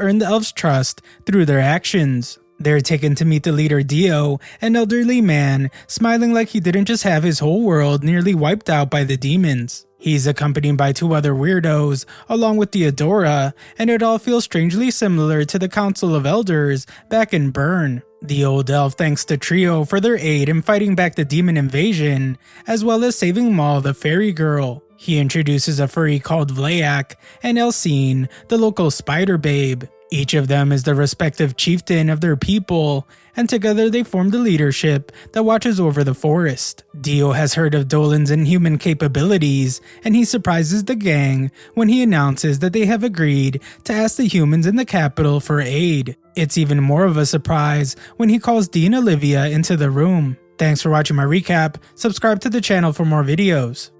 earn the elves' trust through their actions. They're taken to meet the leader Dio, an elderly man, smiling like he didn't just have his whole world nearly wiped out by the demons. He's accompanied by 2 other weirdos, along with Diodora, and it all feels strangely similar to the Council of Elders back in Bern. The old elf thanks the trio for their aid in fighting back the demon invasion, as well as saving Maul the fairy girl. He introduces a furry called Vlayak and Elsine, the local spider babe. Each of them is the respective chieftain of their people, and together they form the leadership that watches over the forest. Dio has heard of Dolan's inhuman capabilities, and he surprises the gang when he announces that they have agreed to ask the humans in the capital for aid. It's even more of a surprise when he calls Dean Olivia into the room. Thanks for watching my recap. Subscribe to the channel for more videos.